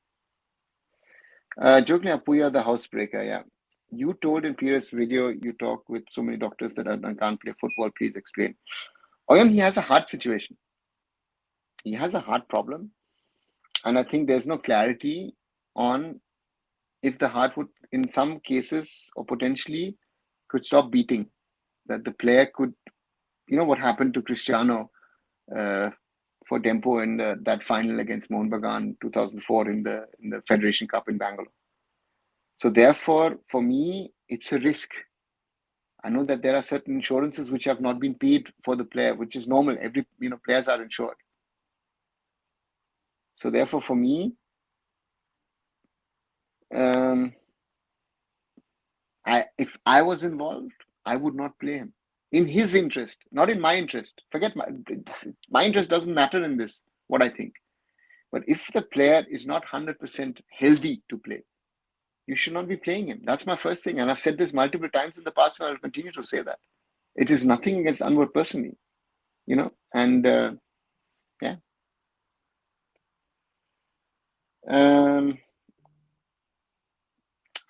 Joking Apuya, the housebreaker, yeah. You told in previous video you talk with so many doctors that can't play football. Please explain. Oyam, he has a heart situation. He has a heart problem, and I think there's no clarity on if the heart would, in some cases, or potentially could stop beating. That the player could, what happened to Cristiano for Dempo in that final against Mohun Bagan 2004 in the Federation Cup in Bangalore. So therefore, for me, it's a risk. I know that there are certain insurances which have not been paid for the player, which is normal. Every players are insured. So therefore, for me, if I was involved, I would not play him in his interest, not in my interest. Forget my interest doesn't matter in this. What I think, but if the player is not 100% healthy to play, you should not be playing him. That's my first thing, and I've said this multiple times in the past, and I'll continue to say that. It is nothing against Anwar personally, and yeah.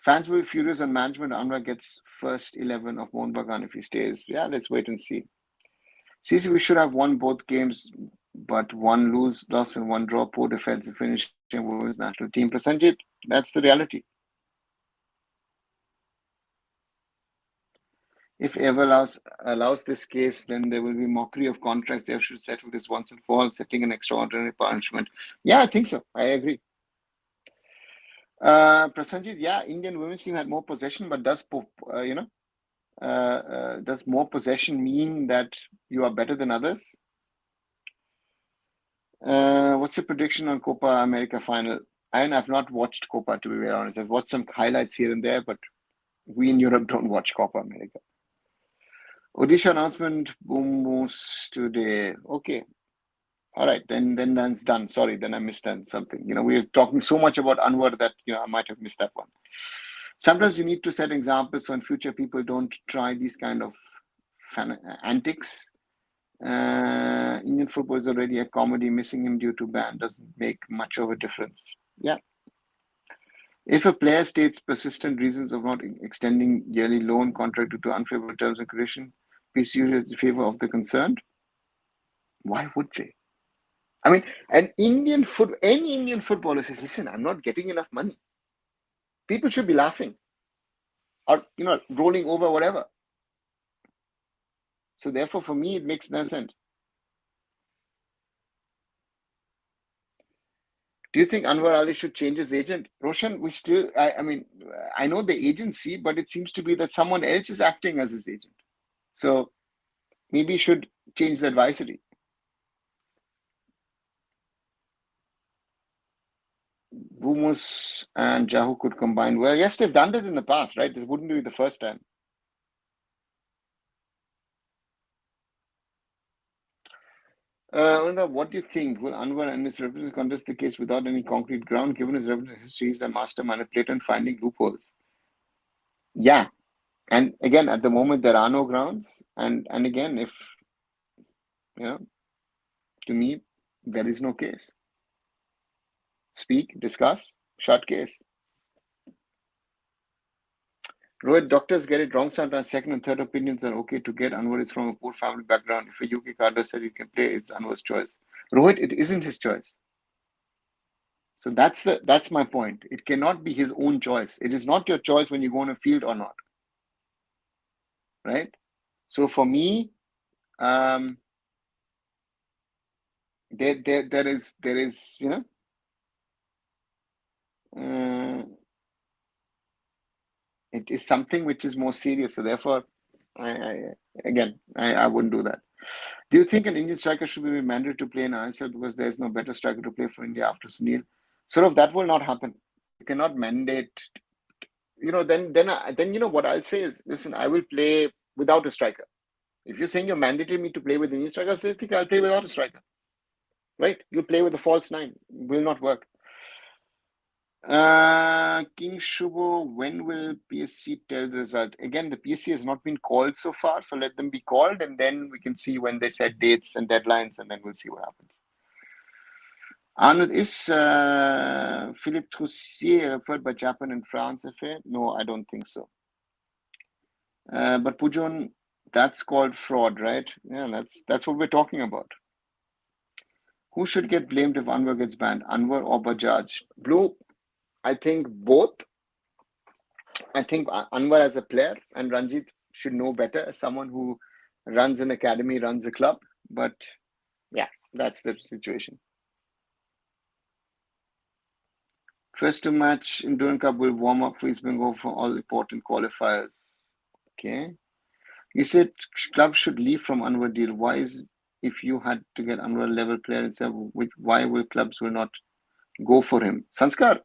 Fans will be furious on management. Anwar gets first 11 of Mohun Bagan if he stays. Yeah, let's wait and see. CC, we should have won both games, but one loss and one draw. Poor defensive finishing women's national team. Prasanjit, that's the reality. If ever allows this case, then there will be mockery of contracts. They should settle this once and for all, setting an extraordinary punishment. Yeah, I think so. I agree. Prasanjit, yeah, Indian women's team had more possession, but does more possession mean that you are better than others? What's your prediction on Copa America final? I've not watched Copa, to be very honest. I've watched some highlights here and there, but we in Europe don't watch Copa America. Odisha announcement, boom, today. Okay. All right, then that's done. Sorry, then I missed something. We are talking so much about Anwar that I might have missed that one. Sometimes you need to set examples so in future people don't try these kind of antics. Indian football is already a comedy. Missing him due to ban doesn't make much of a difference. Yeah. If a player states persistent reasons of not extending yearly loan contract due to unfavorable terms and conditions, PCU is in favor of the concerned. Why would they? I mean, any Indian footballer says, listen, I'm not getting enough money. People should be laughing or, rolling over, whatever. So therefore, for me, it makes no sense. Do you think Anwar Ali should change his agent? Roshan, I know the agency, but it seems to be that someone else is acting as his agent. So maybe he should change the advisory. Bumus and Jahu could combine well. Yes, they've done it in the past, right? This wouldn't be the first time. What do you think? Will Anwar and his representatives contest the case without any concrete ground? Given his representative history, he's a master manipulator and finding loopholes. Yeah. And again, at the moment, there are no grounds. And again, if, to me, there is no case. Speak, discuss, shut case. Rohit, doctors get it wrong sometimes. Second and third opinions are okay to get. Anwar is from a poor family background. If a UK cadre said he can play, it's Anwar's choice. Rohit, it isn't his choice. So that's my point. It cannot be his own choice. It is not your choice when you go on a field or not. Right? So for me, there is it is something which is more serious. So therefore, I wouldn't do that. Do you think an Indian striker should be mandated to play in ISL because there is no better striker to play for India after Sunil? Sort of that will not happen. You cannot mandate. Then what I'll say is, listen, I will play without a striker. If you're saying you're mandating me to play with the Indian striker, I think I'll play without a striker. Right? You'll play with a false nine. Will not work. King Shubo, when will PSC tell the result? Again, the PSC has not been called so far, so let them be called, and then we can see when they set dates and deadlines, and then we'll see what happens. Arnold, is Philippe Troussier referred by Japan and France affair? No, I don't think so. But Pujon, that's called fraud, right? Yeah, that's what we're talking about. Who should get blamed if Anwar gets banned? Anwar or Bajaj? Blue, I think both. I think Anwar as a player and Ranjit should know better as someone who runs an academy, runs a club. But yeah, that's the situation. First two match in Durham Cup will warm up for East Bengal for all important qualifiers. Okay. You said clubs should leave from Anwar deal. Why is if you had to get Anwar level player itself, why will clubs will not go for him? Sanskar,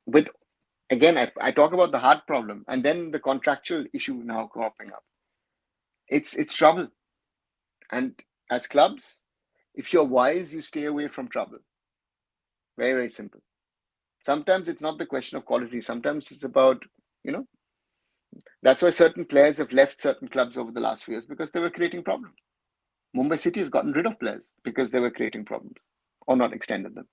with again, I talk about the heart problem and then the contractual issue now cropping up. It's trouble. And as clubs, if you're wise, you stay away from trouble. Very, very simple. Sometimes it's not the question of quality. Sometimes it's about, that's why certain players have left certain clubs over the last few years because they were creating problems. Mumbai City has gotten rid of players because they were creating problems or not extended them.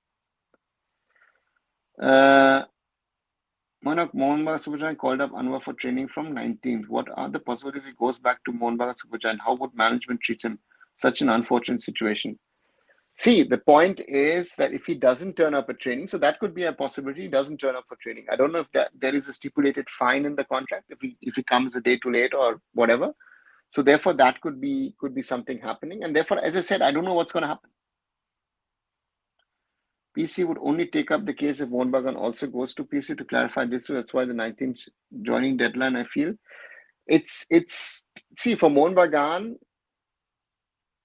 Mohun Bagan Supergiant called up Anwar for training from 19th. What are the possibilities if he goes back to Mohun Bagan Supergiant? How would management treat him? Such an unfortunate situation. See, the point is that if he doesn't turn up at training, so that could be a possibility. He doesn't turn up for training. I don't know if there is a stipulated fine in the contract if he comes a day too late or whatever. So therefore, that could be something happening. And therefore, as I said, I don't know what's going to happen. PC would only take up the case if Mohun Bagan also goes to PC to clarify this. So that's why the 19th joining deadline, I feel. It's see, for Mohun Bagan,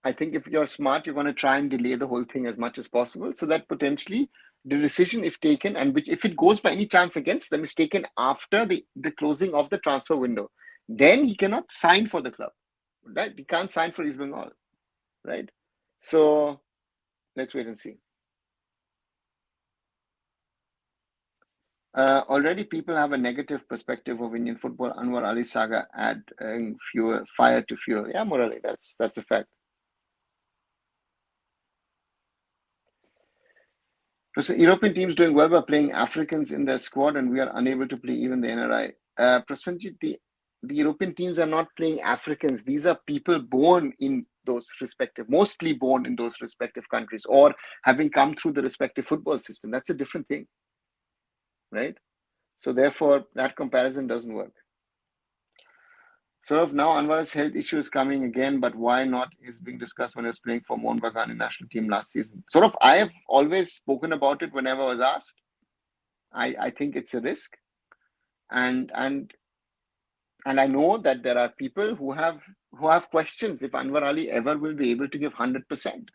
I think if you're smart, you're going to try and delay the whole thing as much as possible so that potentially the decision, if taken, and which if it goes by any chance against them, is taken after the closing of the transfer window. Then he cannot sign for the club, right? He can't sign for East Bengal, right? So let's wait and see. Already people have a negative perspective of Indian football. Anwar Ali saga adding fire to fuel. Yeah, Murali, that's a fact. So European teams doing well by playing Africans in their squad, and we are unable to play even the NRI. Prasanjit, the European teams are not playing Africans. These are people born in those mostly born in those respective countries, or having come through the respective football system. That's a different thing, right? So therefore, that comparison doesn't work. Sort of now Anwar's health issue is coming again, but why not is being discussed when he was playing for Mohun Bagan national team last season. Sort of, I have always spoken about it whenever I was asked. I think it's a risk, and I know that there are people who have questions if Anwar Ali ever will be able to give 100%,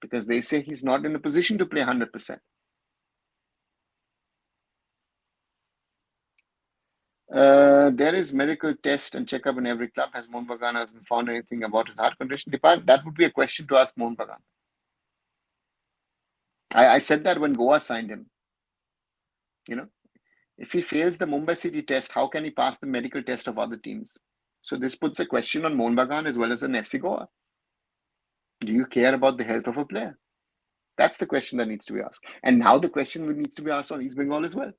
because they say he's not in a position to play 100%. There is medical test and checkup in every club. Has Mohun Bagan found anything about his heart condition? That would be a question to ask Mohun Bagan. I said that when Goa signed him. If he fails the Mumbai City test, how can he pass the medical test of other teams? So this puts a question on Mohun Bagan as well as an FC Goa. Do you care about the health of a player? That's the question that needs to be asked. And now the question needs to be asked on East Bengal as well.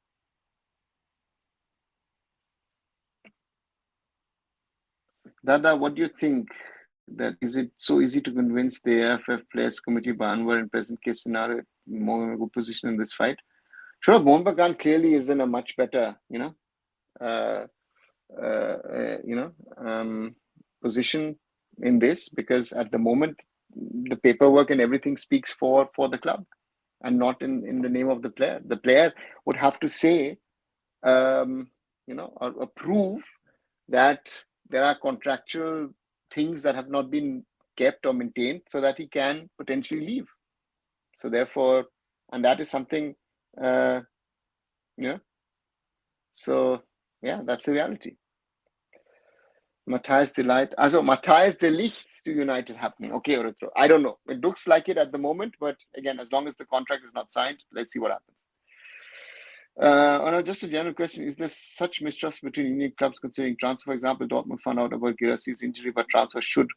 Dada, what do you think? That is it so easy to convince the AFF Players Committee by Anwar in present case scenario more in a good position in this fight? Sure, Mohun Bagan clearly is in a much better, position in this, because at the moment the paperwork and everything speaks for the club and not in the name of the player. The player would have to say, or prove that there are contractual things that have not been kept or maintained so that he can potentially leave. So therefore, and that is something, so yeah, that's the reality. Matthias Delight. Also, Matthias de Ligt to United happening. Okay, I don't know. It looks like it at the moment, but again, as long as the contract is not signed, let's see what happens. Just a general question: is there such mistrust between Indian clubs considering transfer? For example, Dortmund found out about Girassi's injury, but transfer should.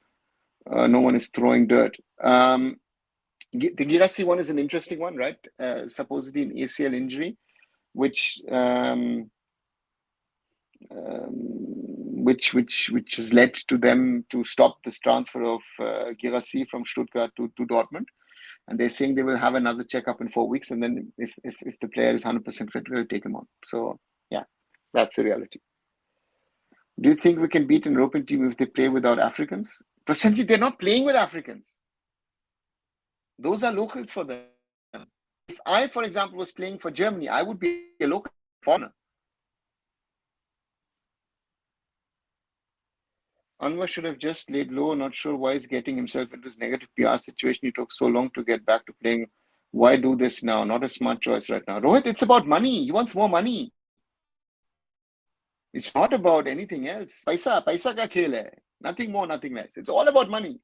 No one is throwing dirt. The Girassi one is an interesting one, right? Supposedly an ACL injury, which which has led to them to stop this transfer of Girassi from Stuttgart to Dortmund. And they're saying they will have another checkup in 4 weeks, and then if the player is 100% fit, we'll take him on. So yeah, that's the reality. Do you think we can beat an European team if they play without Africans? Presently, they're not playing with Africans. Those are locals for them. If I, for example, was playing for Germany, I would be a local foreigner. Anwar should have just laid low. Not sure why he's getting himself into this negative PR situation. He took so long to get back to playing. Why do this now? Not a smart choice right now. Rohit, it's about money. He wants more money. It's not about anything else. Paisa ka khel hai. Nothing more, nothing less. It's all about money.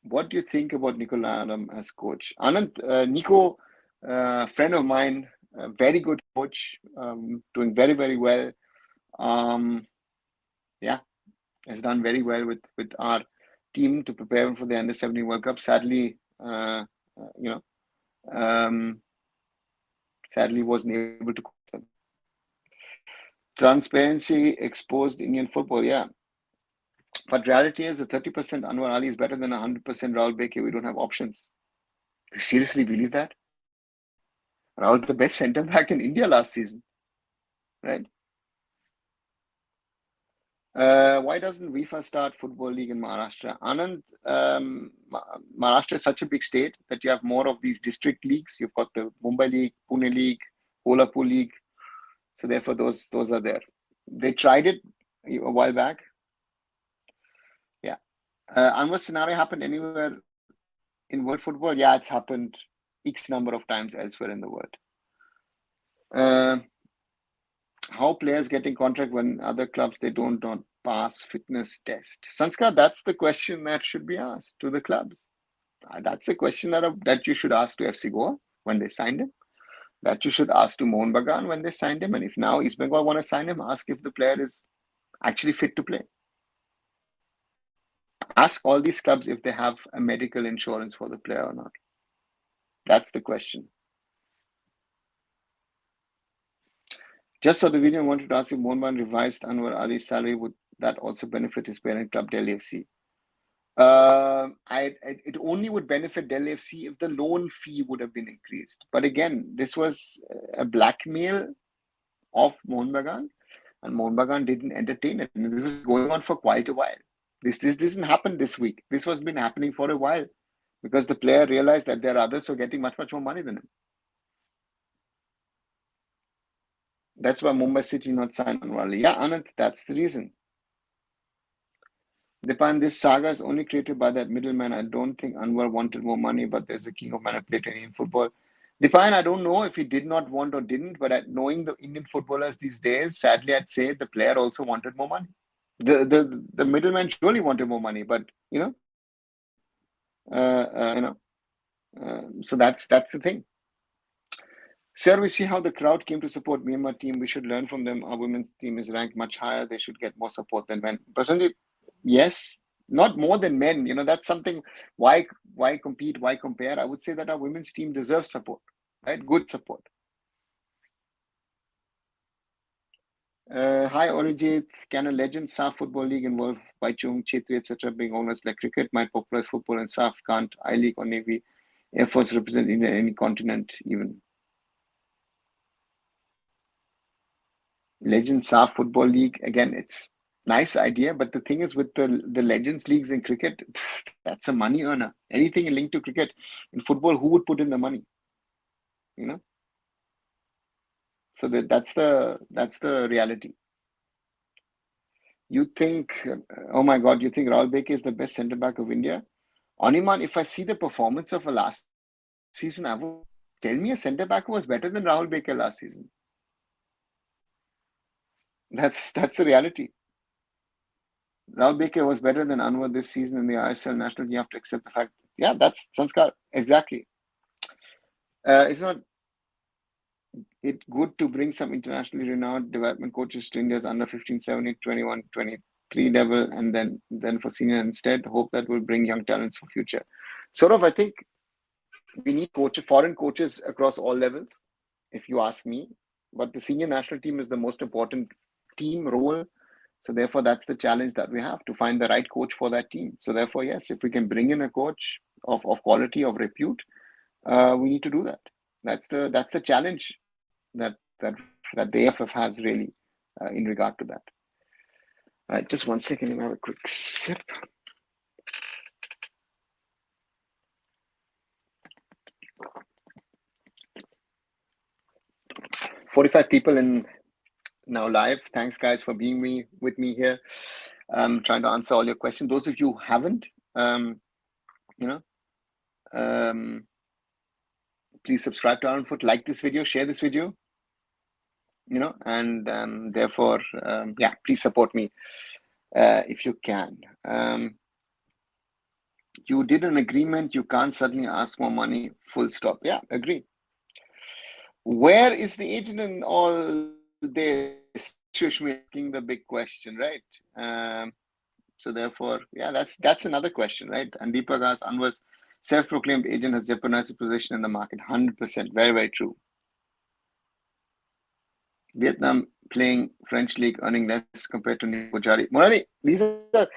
What do you think about Nicola Adam as coach? Anand, Nico, friend of mine, very good coach, doing very, very well. Yeah, has done very well with our team to prepare for the Under-17 World Cup. Sadly, sadly wasn't able to. Transparency exposed Indian football, yeah. But reality is the 30% Anwar Ali is better than 100% Rahul Beke. We don't have options. You seriously believe that? Rahul, the best centre back in India last season, right? Why doesn't FIFA start Football League in Maharashtra? Anand, Maharashtra is such a big state that you have more of these district leagues. You've got the Mumbai League, Pune League, Kolhapur League. So therefore, those are there. They tried it a while back. Yeah. Anwar's scenario happened anywhere in world football? Yeah, it's happened X number of times elsewhere in the world. How players getting contract when other clubs they don't pass fitness test? Sanskar, that's the question that should be asked to the clubs. That's a question that you should ask to FC Goa when they signed him. That you should ask to Mohun Bagan when they signed him. And if now East Bengal want to sign him, ask if the player is actually fit to play. Ask all these clubs if they have a medical insurance for the player or not. That's the question. Just saw the video, I wanted to ask if Mohun Bagan revised Anwar Ali's salary, would that also benefit his parent club, Delhi FC? It only would benefit Delhi FC if the loan fee would have been increased. But again, this was a blackmail of Mohun Bagan, and Mohun Bagan didn't entertain it. And this was going on for quite a while. This didn't happen this week. This was been happening for a while because the player realized that there are others who are getting much, much more money than him. That's why Mumbai City not signed Anwar Ali. Yeah, Anand, that's the reason. Dipan, this saga is only created by that middleman. I don't think Anwar wanted more money, but there's a king of manipulating in football. Dipan, I don't know if he did not want or didn't, but knowing the Indian footballers these days, sadly, I'd say the player also wanted more money. The middleman surely wanted more money, but so that's the thing. Sir, we see how the crowd came to support Myanmar team. We should learn from them. Our women's team is ranked much higher. They should get more support than men. Personally, yes, not more than men. That's something. Why compete? Why compare? I would say that our women's team deserves support, right? Good support. Hi, Orijit. Can a legend SAF Football League involve Baichung, Chetri, etc. being owners like cricket might popularize football and SAF can't? I-League or Navy, Air Force represent India in any continent even. Legends SAF Football League, again, it's nice idea, but the thing is with the Legends Leagues in cricket, that's a money earner. Anything linked to cricket. In football, who would put in the money? So that's the reality. You think, oh my God, you think Rahul Beke is the best centre back of India? Animan, if I see the performance of a last season, I would tell me a centre back who was better than Rahul Beke last season. That's the reality. Rahul Beke was better than Anwar this season in the ISL National. You have to accept the fact. Yeah, that's Sanskar. Exactly. It's not it good to bring some internationally renowned development coaches to India's under 15, 17, 21, 20. three level, and then for senior instead. Hope that will bring young talents for future. Sort of, I think we need foreign coaches across all levels, if you ask me. But the senior national team is the most important team role. So therefore, that's the challenge that we have to find the right coach for that team. So therefore, yes, if we can bring in a coach of quality, of repute, we need to do that. That's the challenge that that that the AFF has really in regard to that. All right, just 1 second. Let me have a quick sip. "45 people in now live. Thanks, guys, for being with me here. Trying to answer all your questions. Those of you who haven't, please subscribe to Arunfoot, like this video, share this video, and therefore, please support me if you can. You did an agreement. You can't suddenly ask more money. Full stop. Yeah, agree. Where is the agent in all this? Shushmi asking the big question, right? So therefore, that's another question, right? And Deepak asks, Anwar's self-proclaimed agent has jeopardized his position in the market. 100%. Very, very true. Vietnam playing French league, earning less compared to Pujari. Morali, these are.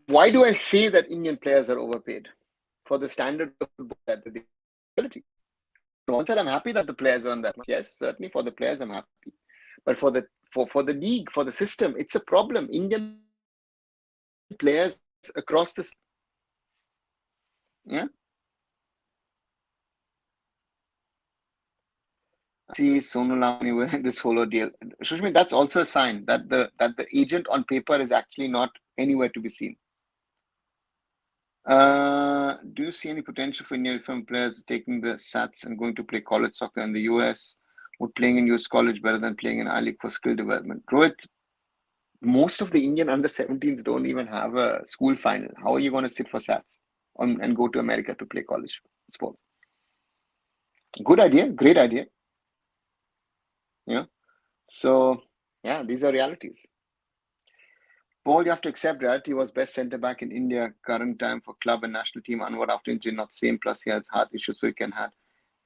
Why do I say that Indian players are overpaid for the standard of football that they ability? On one side, I'm happy that the players earn that much. Yes, certainly for the players, I'm happy. But for the league, for the system, it's a problem. Indian players across the see Sonu Lamani with this whole deal. Shushmi, that's also a sign that the agent on paper is actually not anywhere to be seen. Do you see any potential for Indian film players taking the SATs and going to play college soccer in the US? Would playing in US college better than playing in I-League for skill development? Rohit, most of the Indian under-17s don't even have a school final. How are you going to sit for SATs and go to America to play college sports? Good idea, great idea. So these are realities. Paul, you have to accept reality. Was best centre back in India current time for club and national team. Anwar after injury not same. Plus he has heart issues, so he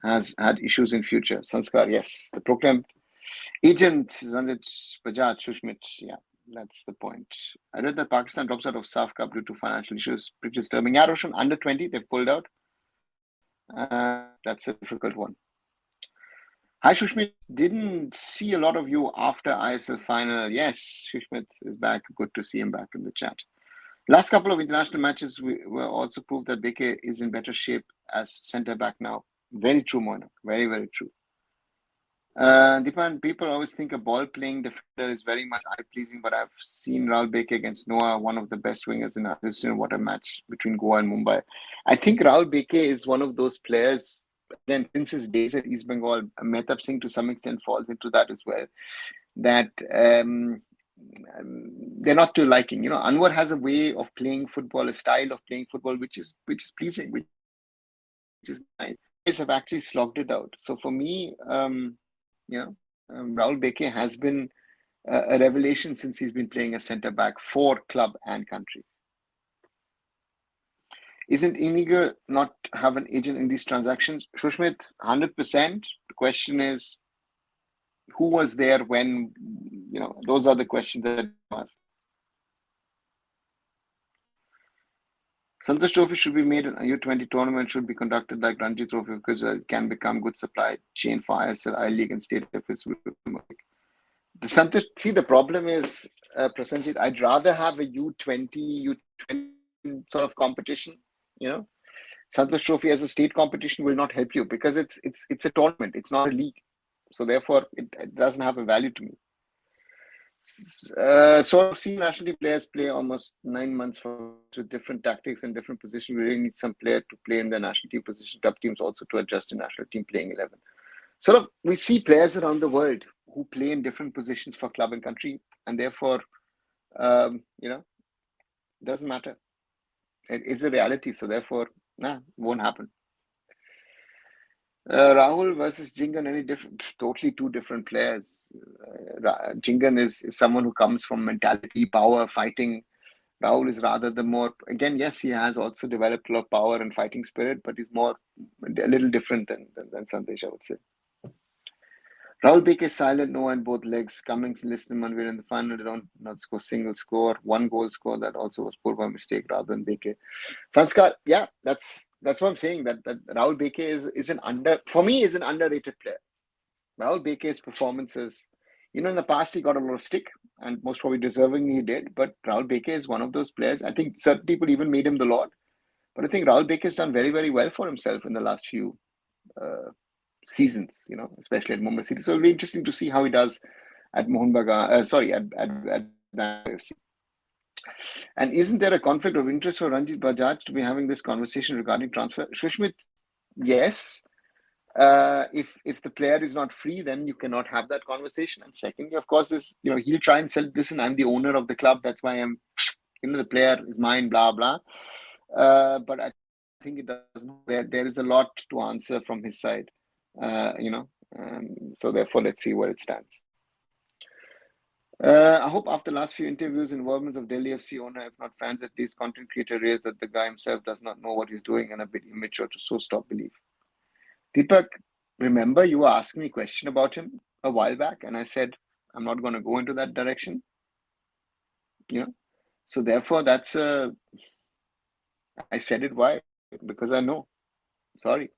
has had issues in future. Sanskar, yes. The proclaimed agent Zanjit Bajaj Shushmit. Yeah, that's the point. I read that Pakistan drops out of SAF Cup due to financial issues. Pretty disturbing. Yeah, Roshan, under 20, they've pulled out. That's a difficult one. Hi, Shushmit. Didn't see a lot of you after ISL final. Yes, Shushmit is back. Good to see him back in the chat. Last couple of international matches were also proved that Beke is in better shape as centre back now. Very true, Moina. Very, very true. Dipan, people always think a ball-playing defender is very much eye-pleasing, but I've seen Rahul Beke against Noah, one of the best wingers in our history. What a match between Goa and Mumbai. I think Rahul Beke is one of those players. Then, since his days at East Bengal, Mehtab Singh to some extent falls into that as well. That they're not to liking. Anwar has a way of playing football, a style of playing football, which is pleasing, which is nice. Guys have actually slogged it out. So for me, Rahul Beke has been a revelation since he's been playing a centre back for club and country. Isn't illegal not have an agent in these transactions? Shushmit, 100%. The question is, who was there when? Those are the questions that ask. Santosh Trophy should be made an U20 tournament, should be conducted like Ranji Trophy because it can become good supply chain for ISL, I-League and state efforts. The Santosh, see, the problem is, Prasenjit, I'd rather have a U20 sort of competition. Santosh Trophy as a state competition will not help you because it's a tournament. It's not a league. So therefore, it doesn't have a value to me. So I've seen national team players play almost 9 months with different tactics and different positions. We really need some player to play in the national team position. Club teams also to adjust to national team playing 11. Sort of, we see players around the world who play in different positions for club and country, and therefore, doesn't matter. It is a reality. So therefore, won't happen. Rahul versus Jingan, any different? Totally two different players. Jingan is someone who comes from mentality, power, fighting. Rahul is rather the more, again, yes, he has also developed a lot of power and fighting spirit, but he's more, a little different than Sandesh, I would say. Rahul Beke is silent, no on both legs. Cummings, Listener, Manvir in the final, they don't not score single score, one goal score that also was poor by mistake rather than Beke. Sanskar, yeah, that's what I'm saying. That Rahul Beke is an for me is an underrated player. Rahul Beke's performances, in the past he got a lot of stick, and most probably deservingly he did. But Rahul Beke is one of those players. I think certain people even made him the Lord, but I think Rahul Beke has done very, very well for himself in the last few seasons. Especially at Mumbai City. So it'll be interesting to see how he does at Mohun Bagan. Sorry, at Bangalore FC. And isn't there a conflict of interest for Ranjit Bajaj to be having this conversation regarding transfer? Shushmit, yes. If the player is not free, then you cannot have that conversation. And secondly, of course, is he'll try and sell. Listen, I'm the owner of the club. That's why I'm. The player is mine. Blah blah. But I think it doesn't. There is a lot to answer from his side. So therefore, let's see where it stands. I hope after the last few interviews, involvements of Delhi FC owner, if not fans, at least content creator, raise that the guy himself does not know what he's doing and a bit immature to so stop belief. Deepak, remember you were asking me a question about him a while back, and I said I'm not going to go into that direction. So therefore, I said it why? Because I know. Sorry.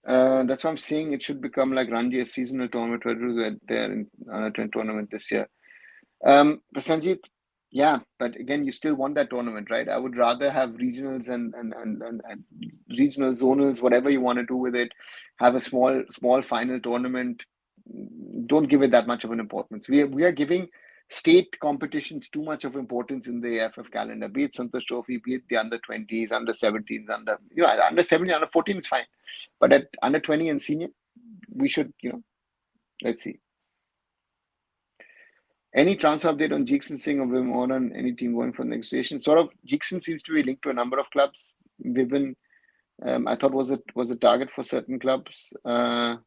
That's why I'm saying it should become like Ranji, a seasonal tournament where they're in a tournament this year. Sanjeet, yeah, but again, you still want that tournament, right? I would rather have regionals and regional zonals, whatever you want to do with it. Have a small final tournament. Don't give it that much of an importance. We are giving state competitions too much of importance in the AFF calendar. Be it Santosh Trophy, be it the under 20s, under 17s, under 17, under 14 is fine, but at under 20 and senior, we should let's see. Any transfer update on Jeekson Singh or Wim Oran, any team going for the next station? Sort of, Jeekson seems to be linked to a number of clubs. Vivin, I thought was a target for certain clubs, and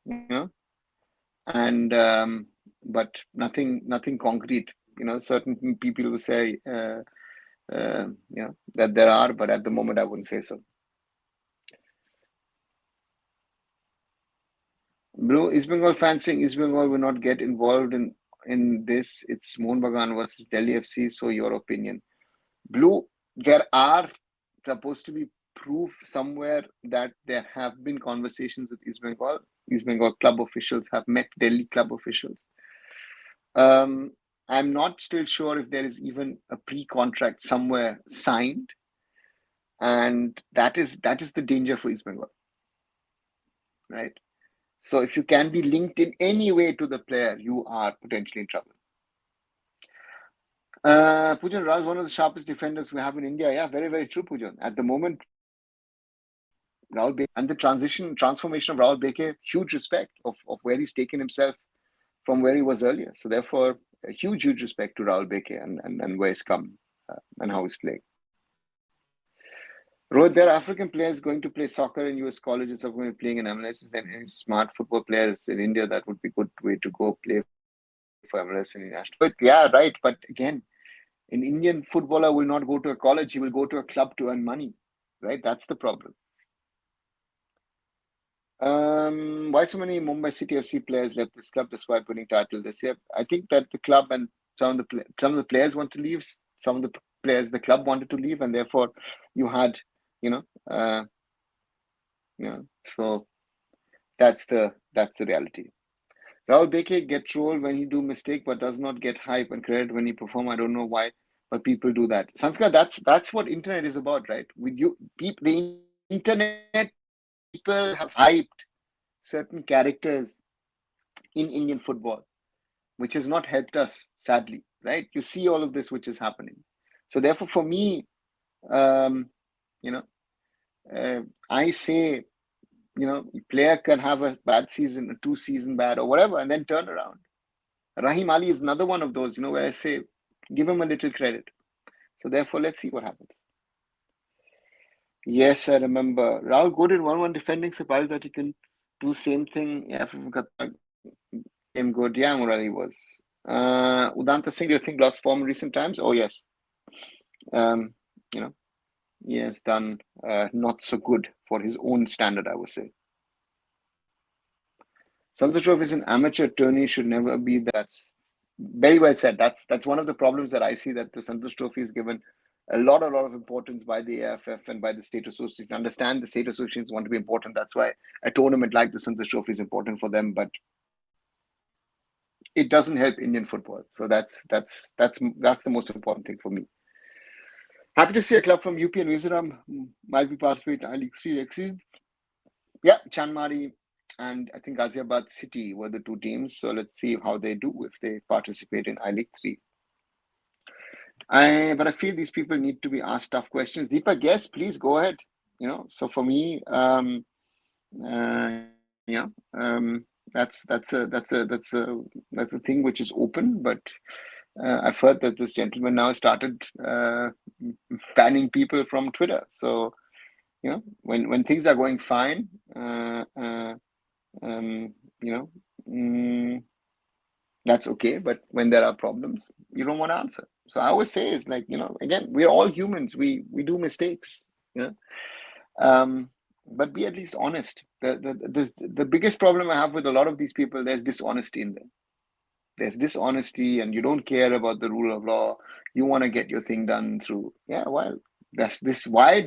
but nothing concrete. Certain people will say, that there are, but at the moment I wouldn't say so. Blue, East Bengal fans saying East Bengal will not get involved in this. It's Mohun Bagan versus Delhi FC. So your opinion? Blue, there are supposed to be proof somewhere that there have been conversations with East Bengal. East Bengal club officials have met Delhi club officials. I'm not still sure if there is even a pre-contract somewhere signed, and that is the danger for East Bengal, right? So if you can be linked in any way to the player, you are potentially in trouble. Pujan Raj, one of the sharpest defenders we have in India. Yeah, very, very true, Pujan. At the moment, Rahul Beke and the transformation of Rahul Beke, huge respect of where he's taken himself from where he was earlier. So therefore, a huge respect to Rahul Beke and where he's come and how he's playing. Rohit, there are African players going to play soccer in US colleges are going to be playing in MLS and any smart football players in India. That would be a good way to go play for MLS and national. But yeah, right. But again, an Indian footballer will not go to a college. He will go to a club to earn money, right? That's the problem. Why so many Mumbai City FC players left this club despite winning title this year? I think that the club and some of the players want to leave. Some of the players the club wanted to leave, and therefore you had, So that's the reality. Rahul Beke gets trolled when he do mistake, but does not get hype and credit when he perform. I don't know why, but people do that. Sanskar, that's what internet is about, right? With you, the internet people have hyped certain characters in Indian football, which has not helped us, sadly, right? You see all of this which is happening. So therefore, for me, I say, player can have a bad season, a 2 season bad or whatever, and then turn around. Rahim Ali is another one of those, where I say, give him a little credit. So therefore, let's see what happens. Yes, I remember. Rahul good in 1-1 defending, surprised that he can do same thing. Yeah, from Qatar came good. Yeah, Anwar Ali was. Udanta Singh, do you think lost form in recent times? Oh yes. Um, you know, he has done not so good for his own standard, I would say. Santosh Trophy is an amateur tourney, should never be. That's very well said. That's one of the problems that I see, that the Santosh Trophy is given a lot of importance by the AFF and by the state association. Understand the state associations want to be important. That's why a tournament like the Santosh Trophy is important for them, but it doesn't help Indian football. So that's the most important thing for me. Happy to see a club from UP and Mizoram might be participating in I League 3 next season. Yeah, Chanmari and I think Ghaziabad City were the two teams. So let's see how they do if they participate in I League 3. But I feel these people need to be asked tough questions. Deepak, yes, please go ahead. So for me, yeah, that's a thing which is open. But I've heard that this gentleman now started banning people from Twitter. So when things are going fine, um, you know, mm, that's okay. But when there are problems, you don't want to answer. So I always say is like, again, we're all humans. We do mistakes. You know, but be at least honest. The biggest problem I have with a lot of these people, there's dishonesty in them. There's dishonesty, and you don't care about the rule of law. You want to get your thing done through. Yeah, well, that's this. Why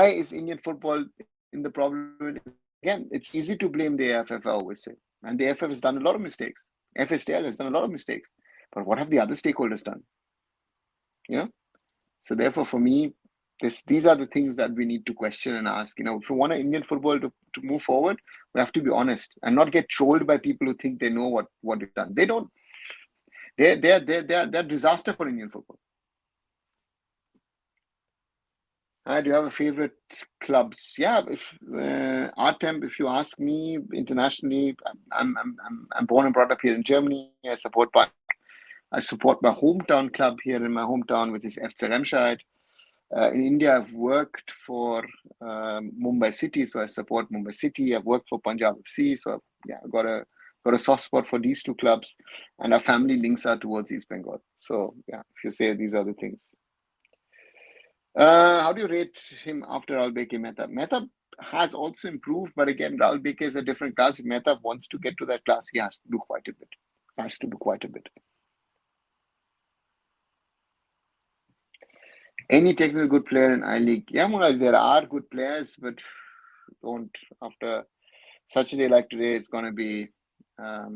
is Indian football in the problem? Again, it's easy to blame the AFF, I always say. And the AFF has done a lot of mistakes. FSTL has done a lot of mistakes. But what have the other stakeholders done? So therefore, for me, these are the things that we need to question and ask. If we want Indian football to move forward, we have to be honest and not get trolled by people who think they know what they've done. They don't. They're disaster for Indian football. Do you have a favorite clubs? Yeah, if Artem, if you ask me internationally, I'm born and brought up here in Germany. I support my hometown club here in my hometown, which is FC Remscheid. In India, I've worked for Mumbai City, so I support Mumbai City. I've worked for Punjab FC, so I've got a soft spot for these two clubs, and our family links are towards East Bengal. So if you say these are the things. How do you rate him after Rahul Beke Mehta? Mehta has also improved, but again, Rahul Beke is a different class. If Mehta wants to get to that class, he has to do quite a bit. Any technical good player in I League? Yeah, Munal, there are good players, but don't after such a day like today, it's going to be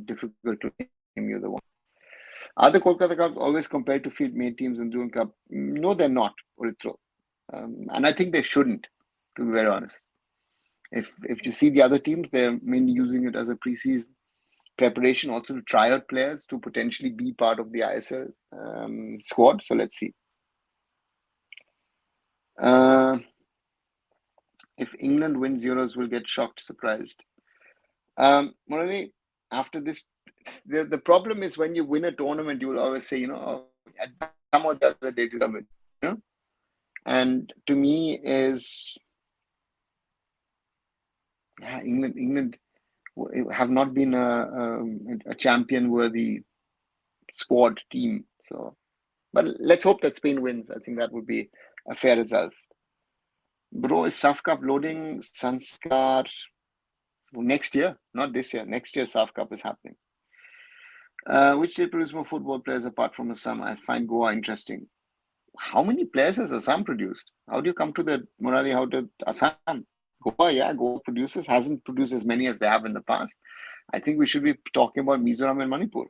difficult to name you the one. Are the Kolkata Cups always compared to field main teams in June Cup? No, they're not, Uritro. And I think they shouldn't, to be very honest. If you see the other teams, they're mainly using it as a preseason preparation, also to try out players to potentially be part of the ISL squad. So let's see. If England wins Euros, we'll get shocked, surprised. Murali, after this, the problem is when you win a tournament, you will always say, at some or the other they deserve it. And to me is, England have not been a champion-worthy squad team. So, but let's hope that Spain wins. I think that would be a fair result. Bro, is SAF Cup loading Sanskar next year? Not this year. Next year, SAF Cup is happening. Which state produce more football players apart from Assam? I find Goa interesting. How many players has Assam produced? How do you come to the Murali? How did Assam? Goa hasn't produced as many as they have in the past. I think we should be talking about Mizoram and Manipur.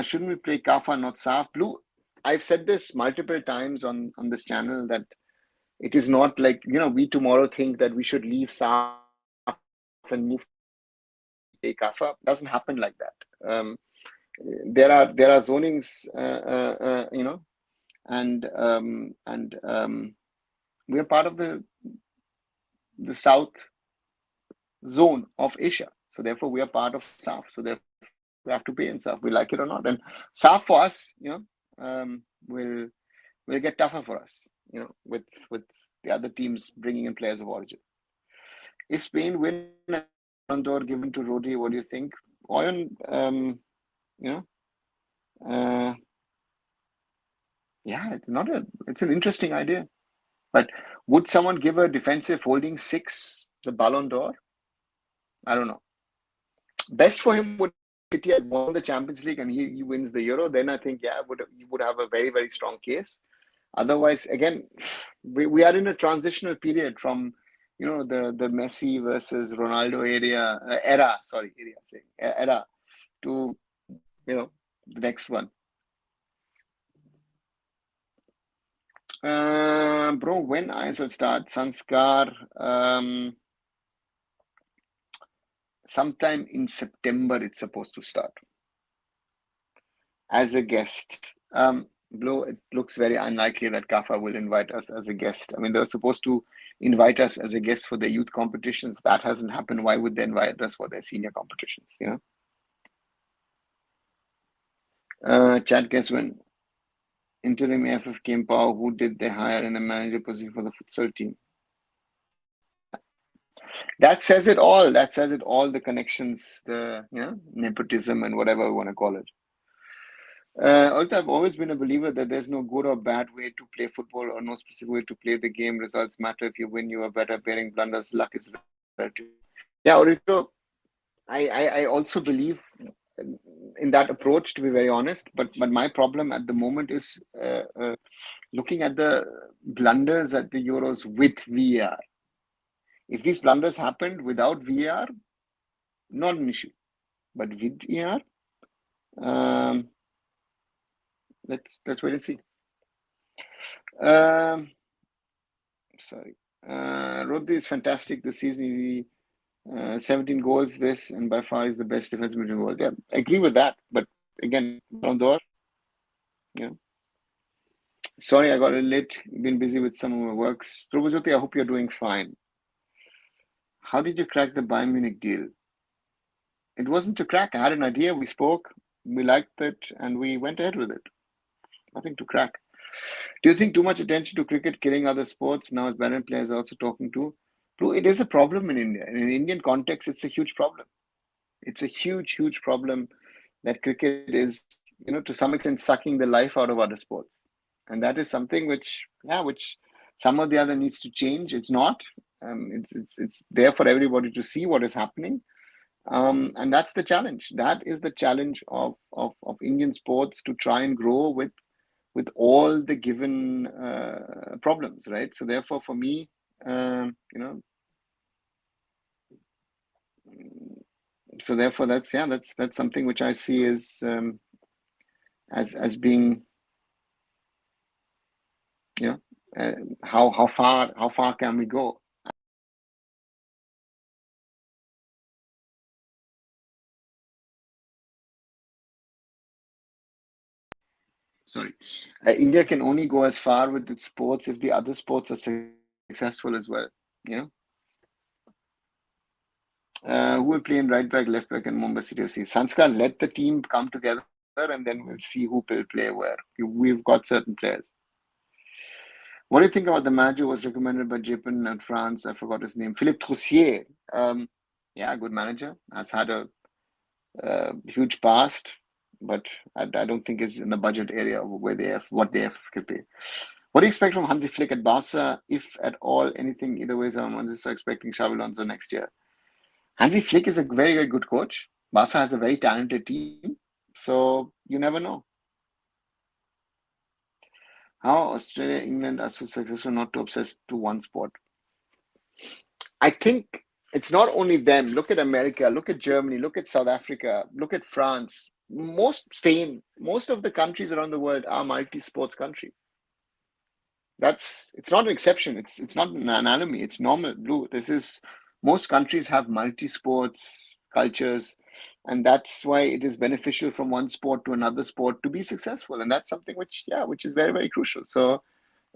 Shouldn't we play Kafa, not Saf? Blue, I've said this multiple times on this channel that it is not like, we tomorrow think that we should leave Saf and move to play Kafa. It doesn't happen like that. There are zonings, and we are part of the South zone of Asia. So therefore, we are part of SAF. So therefore, we have to pay in SAF, we like it or not. And SAF for us, will get tougher for us. with the other teams bringing in players of origin. If Spain win Ballon d'Or given to Rodri, what do you think? Oyon, you know, yeah, it's an interesting idea. But would someone give a defensive holding six the Ballon d'Or? I don't know. Best for him would City had won the Champions League and he wins the Euro. Then I think he would have a very, very strong case. Otherwise, again, we are in a transitional period from the Messi versus Ronaldo era to the next one. Bro, when ISL start? Sanskar, sometime in September it's supposed to start. As a guest. Bro, it looks very unlikely that CAFA will invite us as a guest. I mean, they were supposed to invite us as a guest for their youth competitions. That hasn't happened. Why would they invite us for their senior competitions, Chat, guess when interim AFF came power, who did they hire in the manager position for the futsal team? That says it all. That says it all, the connections, the nepotism and whatever we want to call it. Also, I've always been a believer that there's no good or bad way to play football or no specific way to play the game. Results matter. If you win, you are better. Bearing blunders, luck is relative. Yeah, Orito, I also believe in that approach, to be very honest. But my problem at the moment is looking at the blunders at the Euros with VAR. If these blunders happened without VAR, not an issue. But with VAR, let's wait and see. Sorry. Rodri is fantastic this season. He 17 goals this, and by far is the best defensive midfielder in the world. Yeah, I agree with that. But again, Ballon d'Or, Sorry, I got a late. Been busy with some of my works. Trubajoti, I hope you're doing fine. How did you crack the Bayern Munich deal? It wasn't to crack. I had an idea. We spoke. We liked it, and we went ahead with it. Nothing to crack. Do you think too much attention to cricket killing other sports? Now, as Baran players are also talking to. It is a problem in India. In Indian context, it's a huge problem. It's a huge, huge problem that cricket is, to some extent, sucking the life out of other sports. And that is something which some of the other needs to change. It's not. It's there for everybody to see what is happening. And that's the challenge. That is the challenge of Indian sports, to try and grow with all the given problems, right? So therefore, for me, so therefore that's something which I see as being, how far can we go? Sorry, India can only go as far with its sports if the other sports are successful as well. Who will play in right back, left back, and Mumbai City FC? Sanskar, let the team come together, and then we'll see who will play where. We've got certain players. What do you think about the manager who was recommended by Japan and France? I forgot his name. Philippe Troussier. Yeah, good manager. Has had a huge past, but I don't think it's in the budget area where what they could pay. What do you expect from Hansi Flick at Barca, if at all anything? Either way, someone is expecting Xabi Alonso next year. Hansi Flick is a very, very good coach. Barca has a very talented team, so you never know. How Australia, England are so successful not to obsess to one sport? I think it's not only them. Look at America, look at Germany, look at South Africa, look at France. Spain, most of the countries around the world are multi-sports countries. It's not an exception. It's not an anomaly. It's normal. Most countries have multi-sports cultures, and that's why it is beneficial from one sport to another sport to be successful. And that's something which is very, very crucial. So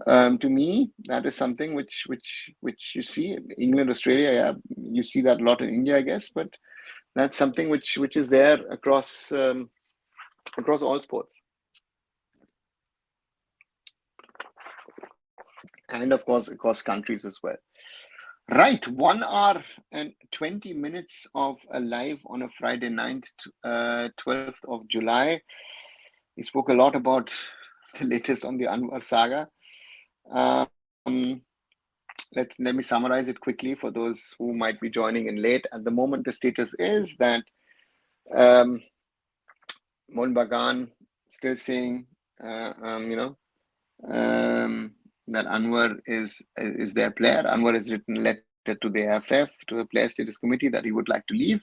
to me, that is something which you see in England, Australia. Yeah, you see that a lot in India, I guess, but that's something which is there across all sports. and of course across countries as well. Right, 1 hour and 20 minutes of a live on a Friday night, 12th of July. We spoke a lot about the latest on the Anwar saga. Um, let me summarize it quickly for those who might be joining in late. At the moment, the status is that Mohun Bagan still saying, that Anwar is their player. Anwar has written a letter to the AFF, to the Player Status Committee, that he would like to leave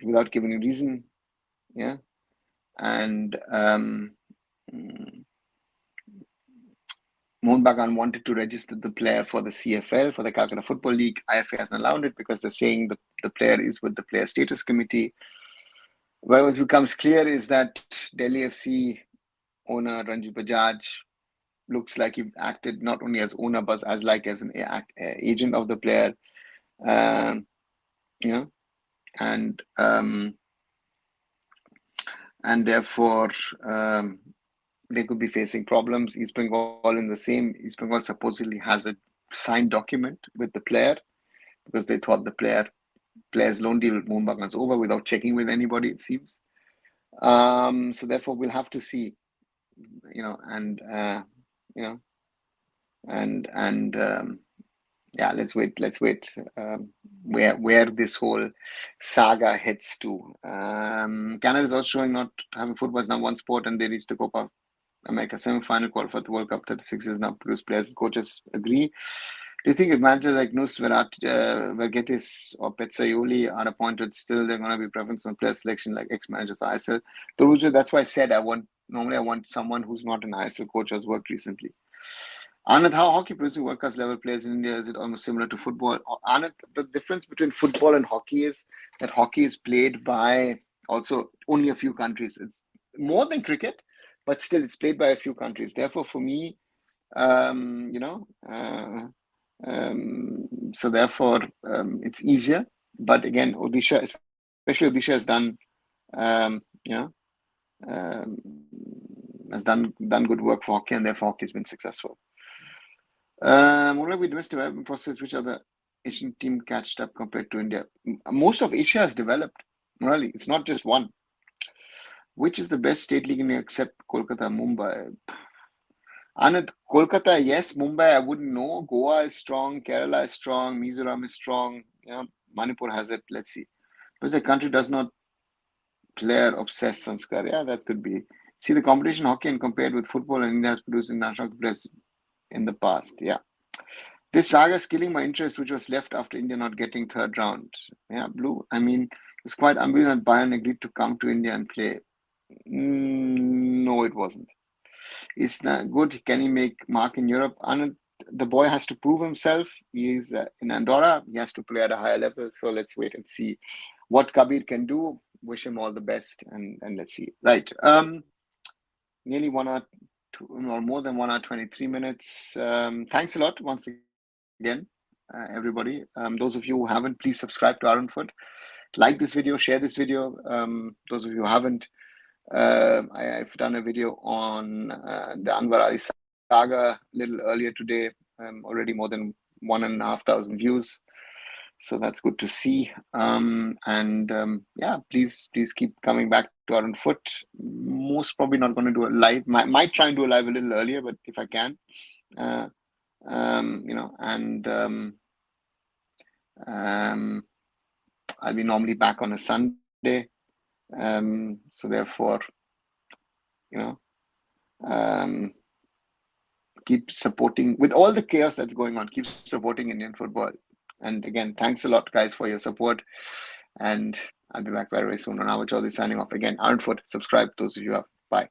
without giving a reason. Yeah. And Mohun Bagan wanted to register the player for the CFL, for the Calcutta Football League. IFA hasn't allowed it because they're saying the player is with the Player Status Committee. Well, what becomes clear is that Delhi FC owner Ranjit Bajaj looks like he acted not only as owner but as an agent of the player, and therefore they could be facing problems. East Bengal East Bengal supposedly has a signed document with the player because they thought the player's loan deal with Mohun Bagan is over without checking with anybody, it seems. So therefore we'll have to see, let's wait where this whole saga heads to. Canada is also showing not having football as now one sport, and they reached the Copa America semi-final, qualified for the World Cup. 36 years now produce players and coaches agree. Do you think if managers like Nus, Vergetis or Petzaioli are appointed, still they're going to be preference on player selection like ex-managers ISL? Taruja, that's why I said I want someone who's not an ISL coach who's worked recently. Anand, how hockey producing world-class level players in India, is it almost similar to football? Anand, the difference between football and hockey is that hockey is played by also only a few countries. It's more than cricket, but still it's played by a few countries. Therefore, for me, so therefore it's easier. But again, Odisha, especially Odisha, has done good work for hockey, and therefore hockey has been successful. What have we domestic development process? Which other Asian team catched up compared to India? Most of Asia has developed. Really, it's not just one. Which is the best state league in India except Kolkata, Mumbai? Anand, Kolkata, yes. Mumbai, I wouldn't know. Goa is strong. Kerala is strong. Mizoram is strong. Yeah, Manipur has it. Let's see. Because the country does not player obsessed sanskar. Yeah, that could be. See, the competition hockey and compared with football, and India has produced international players in the past. Yeah. This saga is killing my interest, which was left after India not getting third round. Yeah, Blue. I mean, it's quite unbelievable that Bayern agreed to come to India and play. No, it wasn't. It's not good. Can he make mark in Europe? The boy has to prove himself. He is in Andorra. He has to play at a higher level. So let's wait and see what Kabir can do. Wish him all the best, and let's see. Right. Nearly 1 hour, or more than 1 hour 23 minutes. Thanks a lot once again, everybody. Those of you who haven't, please subscribe to arunfoot. Like this video, share this video. Those of you who haven't, I've done a video on the Anwar Ali saga a little earlier today. Already more than 1,500 views. So that's good to see. Please keep coming back to arunfoot. Most probably not going to do a live. Might try and do a live a little earlier, but if I can, I'll be normally back on a Sunday. So therefore, keep supporting with all the chaos that's going on. Keep supporting Indian football. And again, thanks a lot, guys, for your support. And I'll be back very, very soon. On Anwar Chaudhary signing off again. arunfoot, subscribe, those of you who have. Bye.